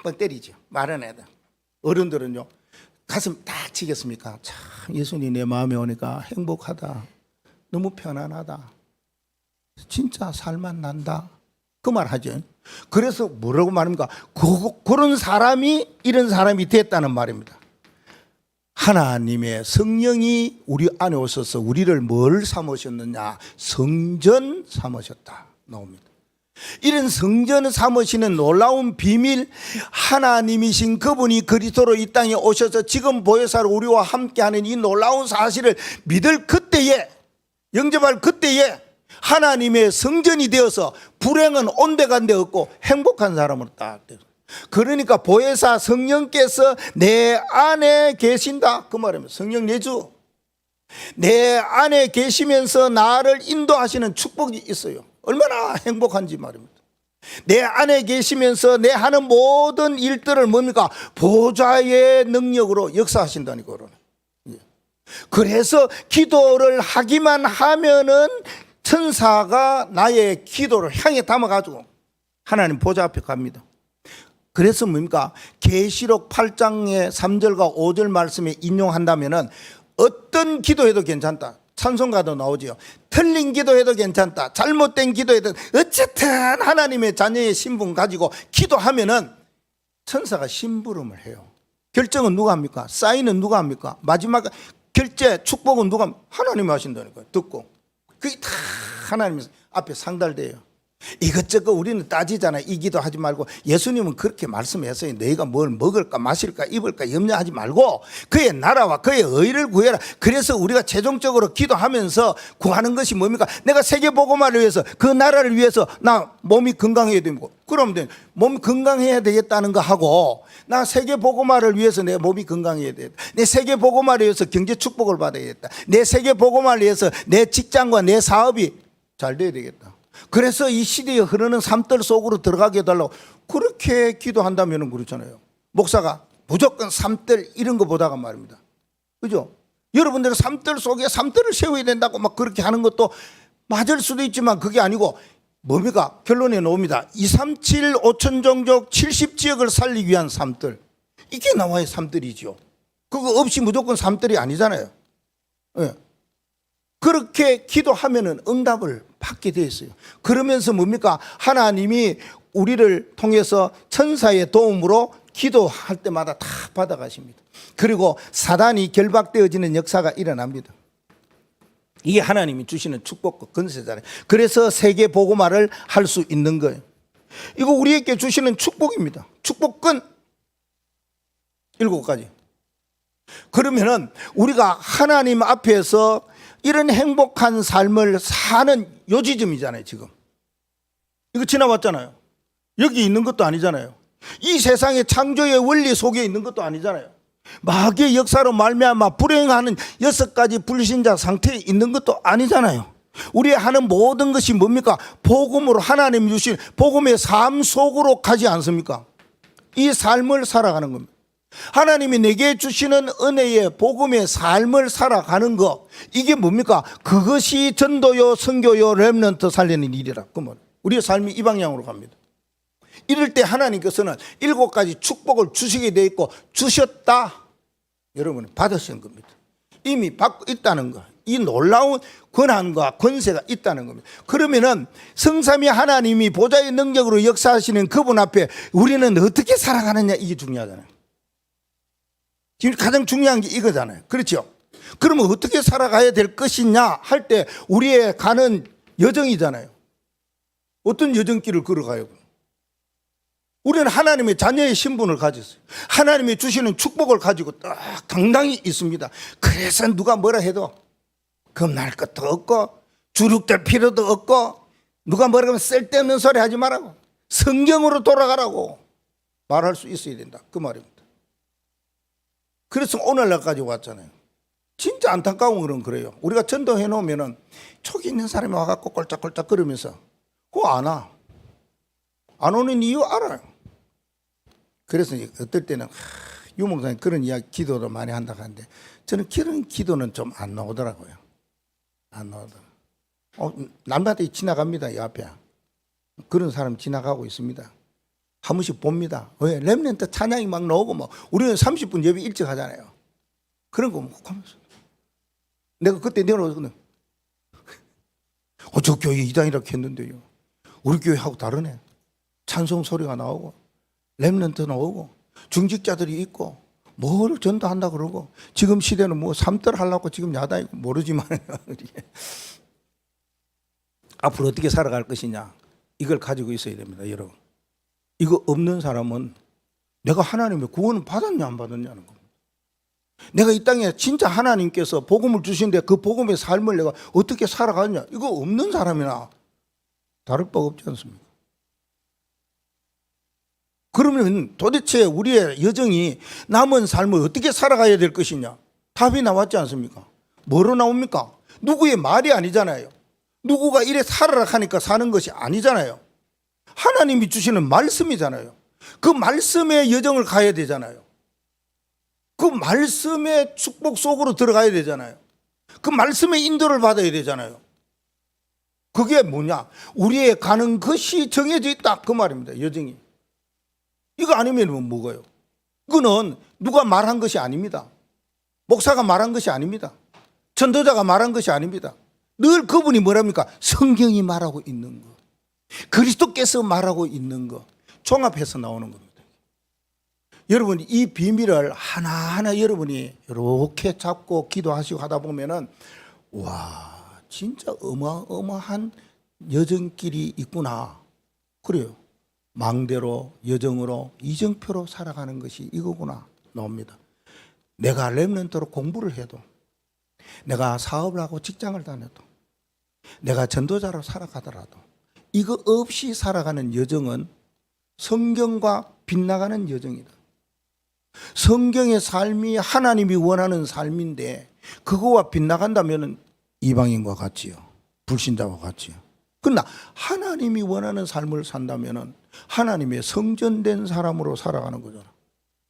S1: 팍팍 때리죠. 마른 애들. 어른들은요 가슴 딱 치겠습니까? 참 예수님 내 마음에 오니까 행복하다. 너무 편안하다. 진짜 살만 난다. 그 말 하죠. 그래서 뭐라고 말합니까? 그런 사람이 이런 사람이 됐다는 말입니다. 하나님의 성령이 우리 안에 오셔서 우리를 뭘 삼으셨느냐? 성전 삼으셨다 나옵니다. 이런 성전 삼으시는 놀라운 비밀, 하나님이신 그분이 그리스도로 이 땅에 오셔서 지금 보혜사로 우리와 함께하는 이 놀라운 사실을 믿을 그때에, 영접할 그때에 하나님의 성전이 되어서 불행은 온데간데 없고 행복한 사람으로 딱 되어서, 그러니까 보혜사 성령께서 내 안에 계신다 그 말입니다. 성령 내주 내 안에 계시면서 나를 인도하시는 축복이 있어요. 얼마나 행복한지 말입니다. 내 안에 계시면서 내 하는 모든 일들을 뭡니까? 보좌의 능력으로 역사하신다니까. 그래서 기도를 하기만 하면은 천사가 나의 기도를 향해 담아가지고 하나님 보좌 앞에 갑니다. 그래서 뭡니까? 계시록 8장의 3절과 5절 말씀에 인용한다면은 어떤 기도해도 괜찮다. 찬송가도 나오지요. 틀린 기도해도 괜찮다. 잘못된 기도해도 어쨌든 하나님의 자녀의 신분 가지고 기도하면은 천사가 심부름을 해요. 결정은 누가 합니까? 사인은 누가 합니까? 마지막 결제 축복은 누가 합니까? 하나님이 하신다니까요. 듣고 그게 다 하나님 앞에 상달돼요. 이것저것 우리는 따지잖아요. 이 기도하지 말고. 예수님은 그렇게 말씀했어요. 너희가 뭘 먹을까 마실까 입을까 염려하지 말고 그의 나라와 그의 의를 구해라. 그래서 우리가 최종적으로 기도하면서 구하는 것이 뭡니까? 내가 세계복음화를 위해서 그 나라를 위해서 나 몸이 건강해야 되고, 그러면 몸 건강해야 되겠다는 거 하고, 나 세계복음화를 위해서 내 몸이 건강해야 되겠다. 내 세계복음화를 위해서 경제 축복을 받아야겠다. 내 세계복음화를 위해서 내 직장과 내 사업이 잘 돼야 되겠다. 그래서 이 시대에 흐르는 삶들 속으로 들어가게 해달라고 그렇게 기도한다면 그렇잖아요. 목사가 무조건 삶들 이런 거 보다가 말입니다. 그죠? 여러분들은 삶들 속에 삶들을 세워야 된다고 막 그렇게 하는 것도 맞을 수도 있지만 그게 아니고 뭡니까? 결론에 나옵니다. 237 5천 종족 70지역을 살리기 위한 삶들. 이게 나와의 삶들이죠. 그거 없이 무조건 삶들이 아니잖아요. 네. 그렇게 기도하면은 응답을 받게 되어 있어요. 그러면서 뭡니까? 하나님이 우리를 통해서 천사의 도움으로 기도할 때마다 다 받아가십니다. 그리고 사단이 결박되어지는 역사가 일어납니다. 이게 하나님이 주시는 축복과 권세잖아요. 그래서 세계 복음화를 할 수 있는 거예요. 이거 우리에게 주시는 축복입니다. 축복권 7가지. 그러면은 우리가 하나님 앞에서 이런 행복한 삶을 사는 요 지점이잖아요. 지금 이거 지나왔잖아요. 여기 있는 것도 아니잖아요. 이 세상의 창조의 원리 속에 있는 것도 아니잖아요. 마귀의 역사로 말미암아 불행하는 6가지 불신자 상태에 있는 것도 아니잖아요. 우리 하는 모든 것이 뭡니까? 복음으로 하나님이 주신 복음의 삶 속으로 가지 않습니까? 이 삶을 살아가는 겁니다. 하나님이 내게 주시는 은혜의 복음의 삶을 살아가는 거, 이게 뭡니까? 그것이 전도요 선교요 렘넌트 살리는 일이라. 그러면 우리의 삶이 이 방향으로 갑니다. 이럴 때 하나님께서는 7가지 축복을 주시게 돼 있고 주셨다. 여러분 받으신 겁니다. 이미 받고 있다는 거. 이 놀라운 권한과 권세가 있다는 겁니다. 그러면은 성삼위 하나님이 보좌의 능력으로 역사하시는 그분 앞에 우리는 어떻게 살아가느냐, 이게 중요하잖아요. 지금 가장 중요한 게 이거잖아요. 그렇죠? 그러면 어떻게 살아가야 될 것이냐 할 때 우리의 가는 여정이잖아요. 어떤 여정길을 걸어가요? 우리는 하나님의 자녀의 신분을 가졌어요. 하나님이 주시는 축복을 가지고 딱 당당히 있습니다. 그래서 누가 뭐라 해도 겁날 것도 없고 주눅될 필요도 없고 누가 뭐라 하면 쓸데없는 소리 하지 말라고, 성경으로 돌아가라고 말할 수 있어야 된다, 그 말입니다. 그래서 오늘날까지 왔잖아요. 진짜 안타까운 거는 그래요. 우리가 전도해 놓으면은 촉이 있는 사람이 와갖고 꼴짝꼴짝 거리면서 그거 안 와. 안 오는 이유 알아요. 그래서 어떨 때는 유 목사님 그런 이야기 기도도 많이 한다고 하는데 저는 그런 기도는 좀 안 나오더라고요. 안 나오더라고요. 남한테 지나갑니다. 이 앞에 그런 사람 지나가고 있습니다. 한 번씩 봅니다. 왜? 렘넌트 찬양이 막 나오고 뭐 우리는 30분 예배 일찍 하잖아요. 그런 거 뭐 하면서 내가 그때 내려오거든. 저 교회 이단이라고 했는데요, 우리 교회하고 다르네. 찬송 소리가 나오고 렘넌트 나오고 중직자들이 있고 뭘 전도한다 그러고, 지금 시대는 뭐 삼들 하려고 지금 야단이고 모르지만 앞으로 어떻게 살아갈 것이냐, 이걸 가지고 있어야 됩니다. 여러분, 이거 없는 사람은 내가 하나님의 구원을 받았냐 안 받았냐는 겁니다. 내가 이 땅에 진짜 하나님께서 복음을 주신데 그 복음의 삶을 내가 어떻게 살아가느냐, 이거 없는 사람이나 다를 바 없지 않습니까? 그러면 도대체 우리의 여정이 남은 삶을 어떻게 살아가야 될 것이냐, 답이 나왔지 않습니까? 뭐로 나옵니까? 누구의 말이 아니잖아요. 누구가 이래 살아라 하니까 사는 것이 아니잖아요. 하나님이 주시는 말씀이잖아요. 그 말씀의 여정을 가야 되잖아요. 그 말씀의 축복 속으로 들어가야 되잖아요. 그 말씀의 인도를 받아야 되잖아요. 그게 뭐냐? 우리의 가는 것이 정해져 있다, 그 말입니다. 여정이. 이거 아니면 뭐가요? 이거는 누가 말한 것이 아닙니다. 목사가 말한 것이 아닙니다. 전도자가 말한 것이 아닙니다. 늘 그분이 뭐랍니까? 성경이 말하고 있는 거, 그리스도께서 말하고 있는 거 종합해서 나오는 겁니다. 여러분, 이 비밀을 하나하나 여러분이 이렇게 잡고 기도하시고 하다 보면은 와, 진짜 어마어마한 여정길이 있구나. 그래요. 망대로, 여정으로, 이정표로 살아가는 것이 이거구나 나옵니다. 내가 렘넌트로 공부를 해도, 내가 사업을 하고 직장을 다녀도, 내가 전도자로 살아가더라도 이거 없이 살아가는 여정은 성경과 빗나가는 여정이다. 성경의 삶이 하나님이 원하는 삶인데 그거와 빗나간다면 이방인과 같지요, 불신자와 같지요. 그러나 하나님이 원하는 삶을 산다면 하나님의 성전된 사람으로 살아가는 거잖아.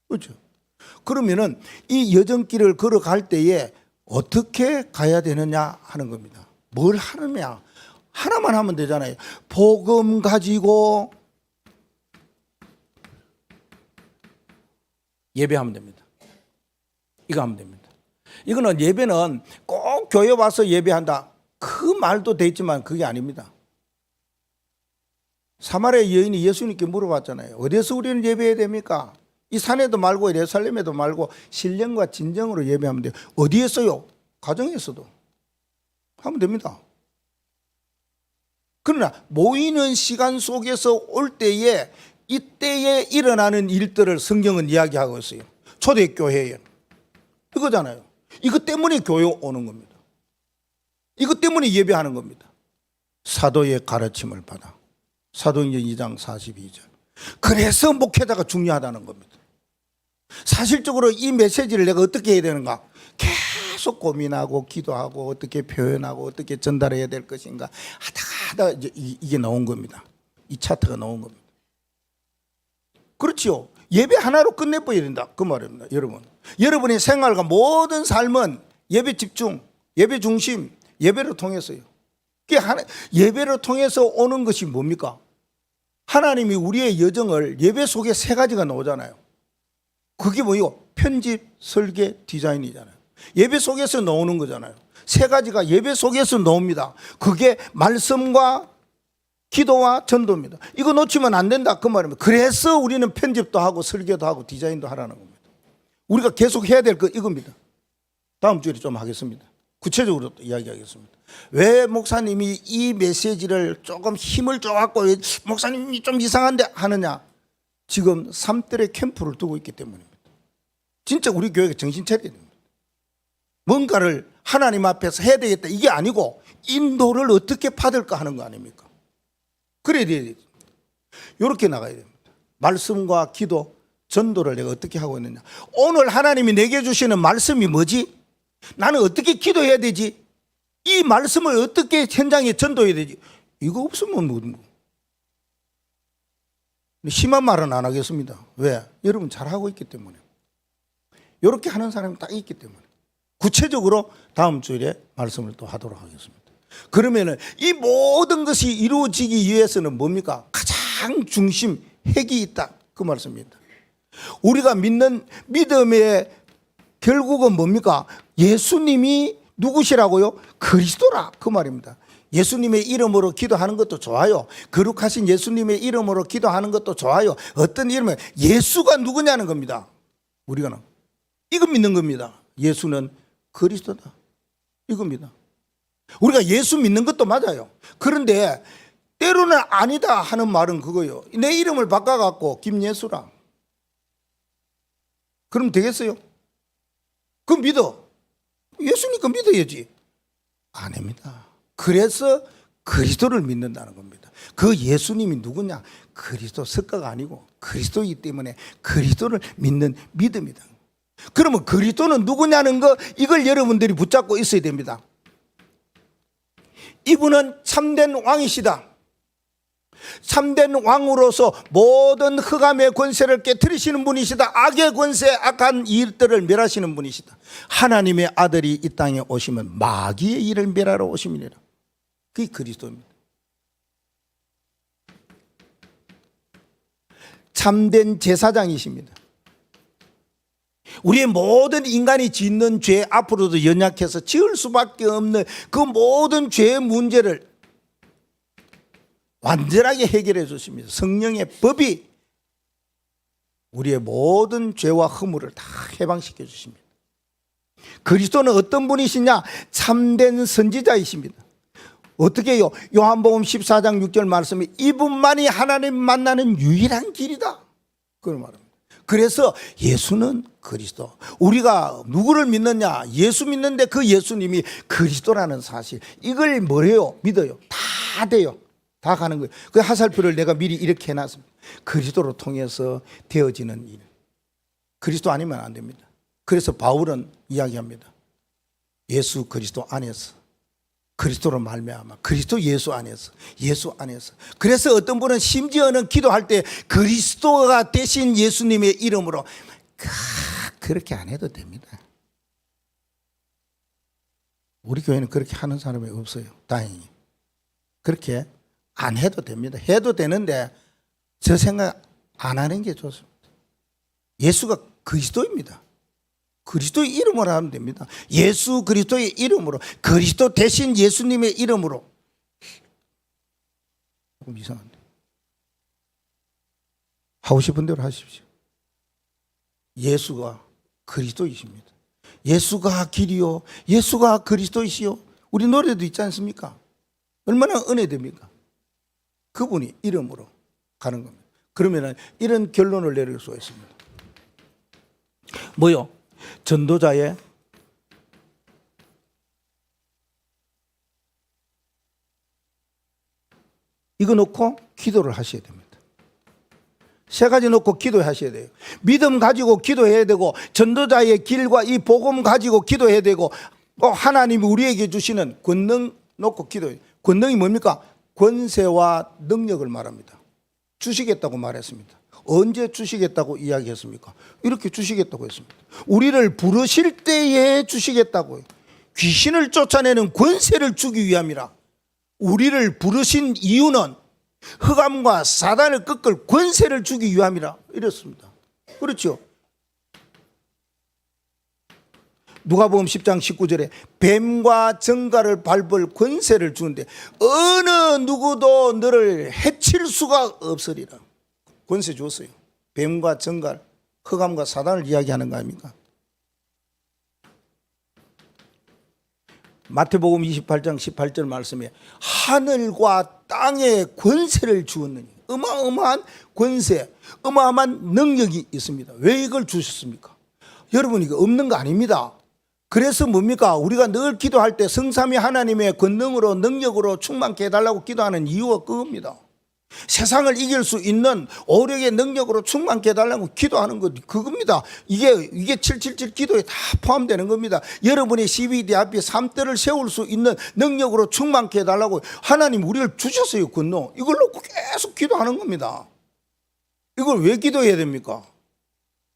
S1: 그렇죠? 그러면은 이 여정길을 걸어갈 때에 어떻게 가야 되느냐 하는 겁니다. 뭘 하느냐? 하나만 하면 되잖아요. 복음 가지고 예배하면 됩니다. 이거 하면 됩니다. 이거는 예배는 꼭 교회 와서 예배한다, 그 말도 돼 있지만 그게 아닙니다. 사마리아 여인이 예수님께 물어봤잖아요. 어디서 우리는 예배해야 됩니까? 이 산에도 말고 예루살렘에도 말고 신령과 진정으로 예배하면 돼요. 어디에서요? 가정에서도 하면 됩니다. 그러나 모이는 시간 속에서 올 때에 이때에 일어나는 일들을 성경은 이야기하고 있어요. 초대교회에 이거잖아요. 이것 때문에 교회 오는 겁니다. 이것 때문에 예배하는 겁니다. 사도의 가르침을 받아. 사도행전 2장 42절. 그래서 목회자가 중요하다는 겁니다. 사실적으로 이 메시지를 내가 어떻게 해야 되는가? 계속 고민하고 기도하고 어떻게 표현하고 어떻게 전달해야 될 것인가 하다가 이제 이게 나온 겁니다. 이 차트가 나온 겁니다. 그렇지요. 예배 하나로 끝내버려야 된다. 그 말입니다. 여러분. 여러분의 생활과 모든 삶은 예배 집중, 예배 중심, 예배를 통해서요. 예배를 통해서 오는 것이 뭡니까? 하나님이 우리의 여정을 예배 속에 세 가지가 나오잖아요. 그게 뭐예요? 편집, 설계, 디자인이잖아요. 예배 속에서 나오는 거잖아요. 세 가지가 예배 속에서 나옵니다. 그게 말씀과 기도와 전도입니다. 이거 놓치면 안 된다 그 말입니다. 그래서 우리는 편집도 하고 설계도 하고 디자인도 하라는 겁니다. 우리가 계속 해야 될 거 이겁니다. 다음 주에 좀 하겠습니다. 구체적으로 또 이야기하겠습니다. 왜 목사님이 이 메시지를 조금 힘을 줘갖고 목사님이 좀 이상한데 하느냐? 지금 3달의 캠프를 두고 있기 때문입니다. 진짜 우리 교회가 정신 차려야 됩니다. 뭔가를 하나님 앞에서 해야 되겠다 이게 아니고 인도를 어떻게 받을까 하는 거 아닙니까? 그래야 돼요. 이렇게 나가야 됩니다. 말씀과 기도, 전도를 내가 어떻게 하고 있느냐. 오늘 하나님이 내게 주시는 말씀이 뭐지? 나는 어떻게 기도해야 되지? 이 말씀을 어떻게 현장에 전도해야 되지? 이거 없으면 뭐. 심한 말은 안 하겠습니다. 왜? 여러분 잘하고 있기 때문에. 이렇게 하는 사람이 딱 있기 때문에. 구체적으로 다음 주일에 말씀을 또 하도록 하겠습니다. 그러면은 이 모든 것이 이루어지기 위해서는 뭡니까? 가장 중심, 핵이 있다. 그 말씀입니다. 우리가 믿는 믿음의 결국은 뭡니까? 예수님이 누구시라고요? 그리스도라. 그 말입니다. 예수님의 이름으로 기도하는 것도 좋아요. 거룩하신 예수님의 이름으로 기도하는 것도 좋아요. 어떤 이름은 예수가 누구냐는 겁니다. 우리가 이거 믿는 겁니다. 예수는 그리스도다. 이겁니다. 우리가 예수 믿는 것도 맞아요. 그런데 때로는 아니다 하는 말은 그거예요. 내 이름을 바꿔갖고 김예수라. 그럼 되겠어요? 그럼 믿어. 예수니까 믿어야지. 아닙니다. 그래서 그리스도를 믿는다는 겁니다. 그 예수님이 누구냐? 그리스도 석가가 아니고 그리스도이기 때문에 그리스도를 믿는 믿음이다. 그러면 그리스도는 누구냐는 거 이걸 여러분들이 붙잡고 있어야 됩니다. 이분은 참된 왕이시다. 참된 왕으로서 모든 흑암의 권세를 깨트리시는 분이시다. 악의 권세, 악한 일들을 멸하시는 분이시다. 하나님의 아들이 이 땅에 오시면 마귀의 일을 멸하러 오심이니라. 그게 그리스도입니다. 참된 제사장이십니다. 우리의 모든 인간이 짓는 죄 앞으로도 연약해서 지을 수밖에 없는 그 모든 죄의 문제를 완전하게 해결해 주십니다. 성령의 법이 우리의 모든 죄와 허물을 다 해방시켜 주십니다. 그리스도는 어떤 분이시냐? 참된 선지자이십니다. 어떻게 해요? 요한복음 14장 6절 말씀이 이분만이 하나님 만나는 유일한 길이다. 그런 말입니다. 그래서 예수는 그리스도. 우리가 누구를 믿느냐? 예수 믿는데 그 예수님이 그리스도라는 사실. 이걸 뭐래요? 믿어요. 다 돼요. 다 가는 거예요. 그 하살표를 내가 미리 이렇게 해놨습니다. 그리스도로 통해서 되어지는 일. 그리스도 아니면 안 됩니다. 그래서 바울은 이야기합니다. 예수 그리스도 안에서. 그리스도로 말미암아 그리스도 예수 안에서 예수 안에서. 그래서 어떤 분은 심지어는 기도할 때 그리스도가 대신 예수님의 이름으로 그렇게 안 해도 됩니다. 우리 교회는 그렇게 하는 사람이 없어요. 다행히. 그렇게 안 해도 됩니다. 해도 되는데 저 생각 안 하는 게 좋습니다. 예수가 그리스도입니다. 그리스도의 이름으로 하면 됩니다. 예수 그리스도의 이름으로, 그리스도 대신 예수님의 이름으로. 조금 이상한데. 하고 싶은 대로 하십시오. 예수가 그리스도이십니다. 예수가 길이요, 예수가 그리스도이시요. 우리 노래도 있지 않습니까? 얼마나 은혜됩니까? 그분이 이름으로 가는 겁니다. 그러면 이런 결론을 내릴 수가 있습니다. 뭐요? 전도자의 이거 놓고 기도를 하셔야 됩니다. 세 가지 놓고 기도하셔야 돼요. 믿음 가지고 기도해야 되고, 전도자의 길과 이 복음 가지고 기도해야 되고, 또 하나님이 우리에게 주시는 권능 놓고 기도해요. 권능이 뭡니까? 권세와 능력을 말합니다. 주시겠다고 말했습니다. 언제 주시겠다고 이야기했습니까? 이렇게 주시겠다고 했습니다. 우리를 부르실 때에 주시겠다고요. 귀신을 쫓아내는 권세를 주기 위함이라. 우리를 부르신 이유는 흑암과 사단을 꺾을 권세를 주기 위함이라 이랬습니다. 그렇죠? 누가복음 10장 19절에 뱀과 정갈을 밟을 권세를 주는데 어느 누구도 너를 해칠 수가 없으리라. 권세 줬어요. 뱀과 정갈, 흑암과 사단을 이야기하는 거 아닙니까? 마태복음 28장 18절 말씀에 하늘과 땅에 권세를 주었느니, 어마어마한 권세, 어마어마한 능력이 있습니다. 왜 이걸 주셨습니까? 여러분, 이거 없는 거 아닙니다. 그래서 뭡니까? 우리가 늘 기도할 때 성삼위 하나님의 권능으로 능력으로 충만케 해달라고 기도하는 이유가 그겁니다. 세상을 이길 수 있는 오력의 능력으로 충만케 해달라고 기도하는 것, 그겁니다. 이게 777 기도에 다 포함되는 겁니다. 여러분의 CBD 앞에 3대를 세울 수 있는 능력으로 충만케 해달라고 하나님 우리를 주셨어요. 권능. 이걸 놓고 계속 기도하는 겁니다. 이걸 왜 기도해야 됩니까?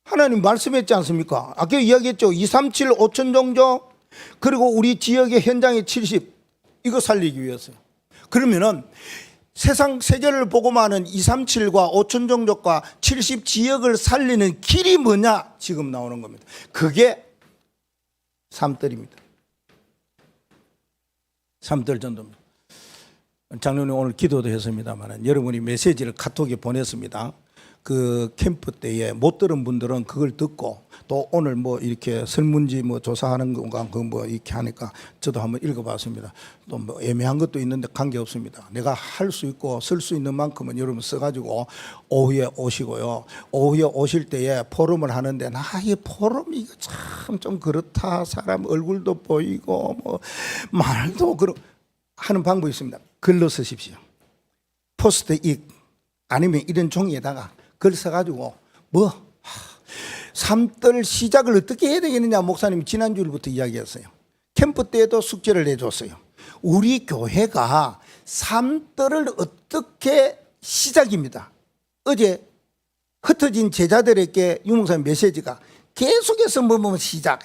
S1: 하나님 말씀했지 않습니까? 아까 이야기했죠. 237 5천 종족, 그리고 우리 지역의 현장의 70, 이거 살리기 위해서요. 그러면은 세상 세계를 보고만은 237과 5천 종족과 70 지역을 살리는 길이 뭐냐? 지금 나오는 겁니다. 그게 삼떨입니다. 삼떨 전도입니다. 장로님 오늘 기도도 했습니다만 여러분이 메시지를 카톡에 보냈습니다. 그 캠프 때에 못 들은 분들은 그걸 듣고 또 오늘 뭐 이렇게 설문지 뭐 조사하는 건가 그 뭐 이렇게 하니까 저도 한번 읽어봤습니다. 또 뭐 애매한 것도 있는데 관계 없습니다. 내가 할 수 있고 쓸 수 있는 만큼은 여러분 써가지고 오후에 오시고요. 오후에 오실 때에 포럼을 하는데 나 이 포럼이 참 좀 그렇다. 사람 얼굴도 보이고 뭐 말도 그런 하는 방법이 있습니다. 글로 쓰십시오. 포스트잇 아니면 이런 종이에다가 글 써가지고 삼떨 시작을 어떻게 해야 되겠느냐 목사님이 지난주부터 이야기했어요. 캠프 때도 숙제를 내줬어요. 우리 교회가 삼떨을 어떻게 시작입니다. 어제 흩어진 제자들에게 유목사님 메시지가 계속해서 뭐 시작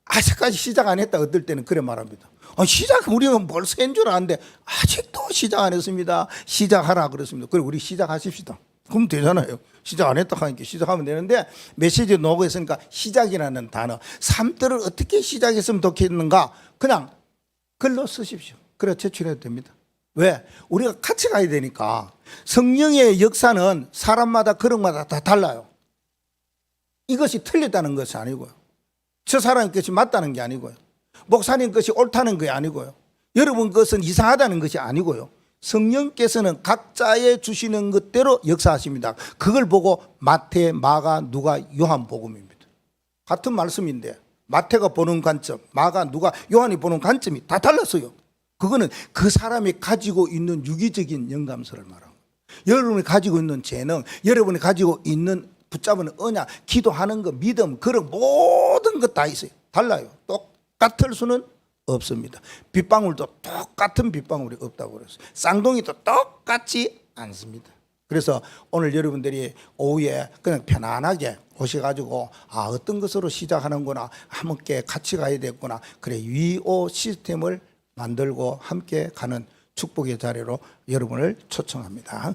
S1: 아직까지 시작 안 했다. 어떨 때는 그래 말합니다. 시작 우리가 벌써 한 줄 아는데 아직도 시작 안 했습니다. 시작하라 그랬습니다. 그래 우리 시작하십시다. 그럼 되잖아요. 시작 안 했다 하니까 시작하면 되는데 메시지 놓고 있으니까 시작이라는 단어, 삼떨을 어떻게 시작했으면 좋겠는가 그냥 글로 쓰십시오. 그래 제출해도 됩니다. 왜? 우리가 같이 가야 되니까. 성령의 역사는 사람마다 그릇마다 다 달라요. 이것이 틀렸다는 것이 아니고요. 저 사람 것이 맞다는 게 아니고요. 목사님 것이 옳다는 게 아니고요. 여러분 것은 이상하다는 것이 아니고요. 성령께서는 각자의 주시는 것대로 역사하십니다. 그걸 보고 마태, 마가, 누가, 요한 복음입니다. 같은 말씀인데 마태가 보는 관점, 마가, 누가, 요한이 보는 관점이 다 달랐어요. 그거는 그 사람이 가지고 있는 유기적인 영감서를 말합니다. 여러분이 가지고 있는 재능, 여러분이 가지고 있는 붙잡은 언약, 기도하는 것, 믿음, 그런 모든 것 다 있어요. 달라요. 똑같을 수는 없습니다. 빗방울도 똑같은 빗방울이 없다고 그랬어요. 쌍둥이도 똑같지 않습니다. 그래서 오늘 여러분들이 오후에 그냥 편안하게 오셔가지고 어떤 것으로 시작하는구나, 함께 같이 가야 되겠구나, 그래 위오 시스템을 만들고 함께 가는 축복의 자리로 여러분을 초청합니다.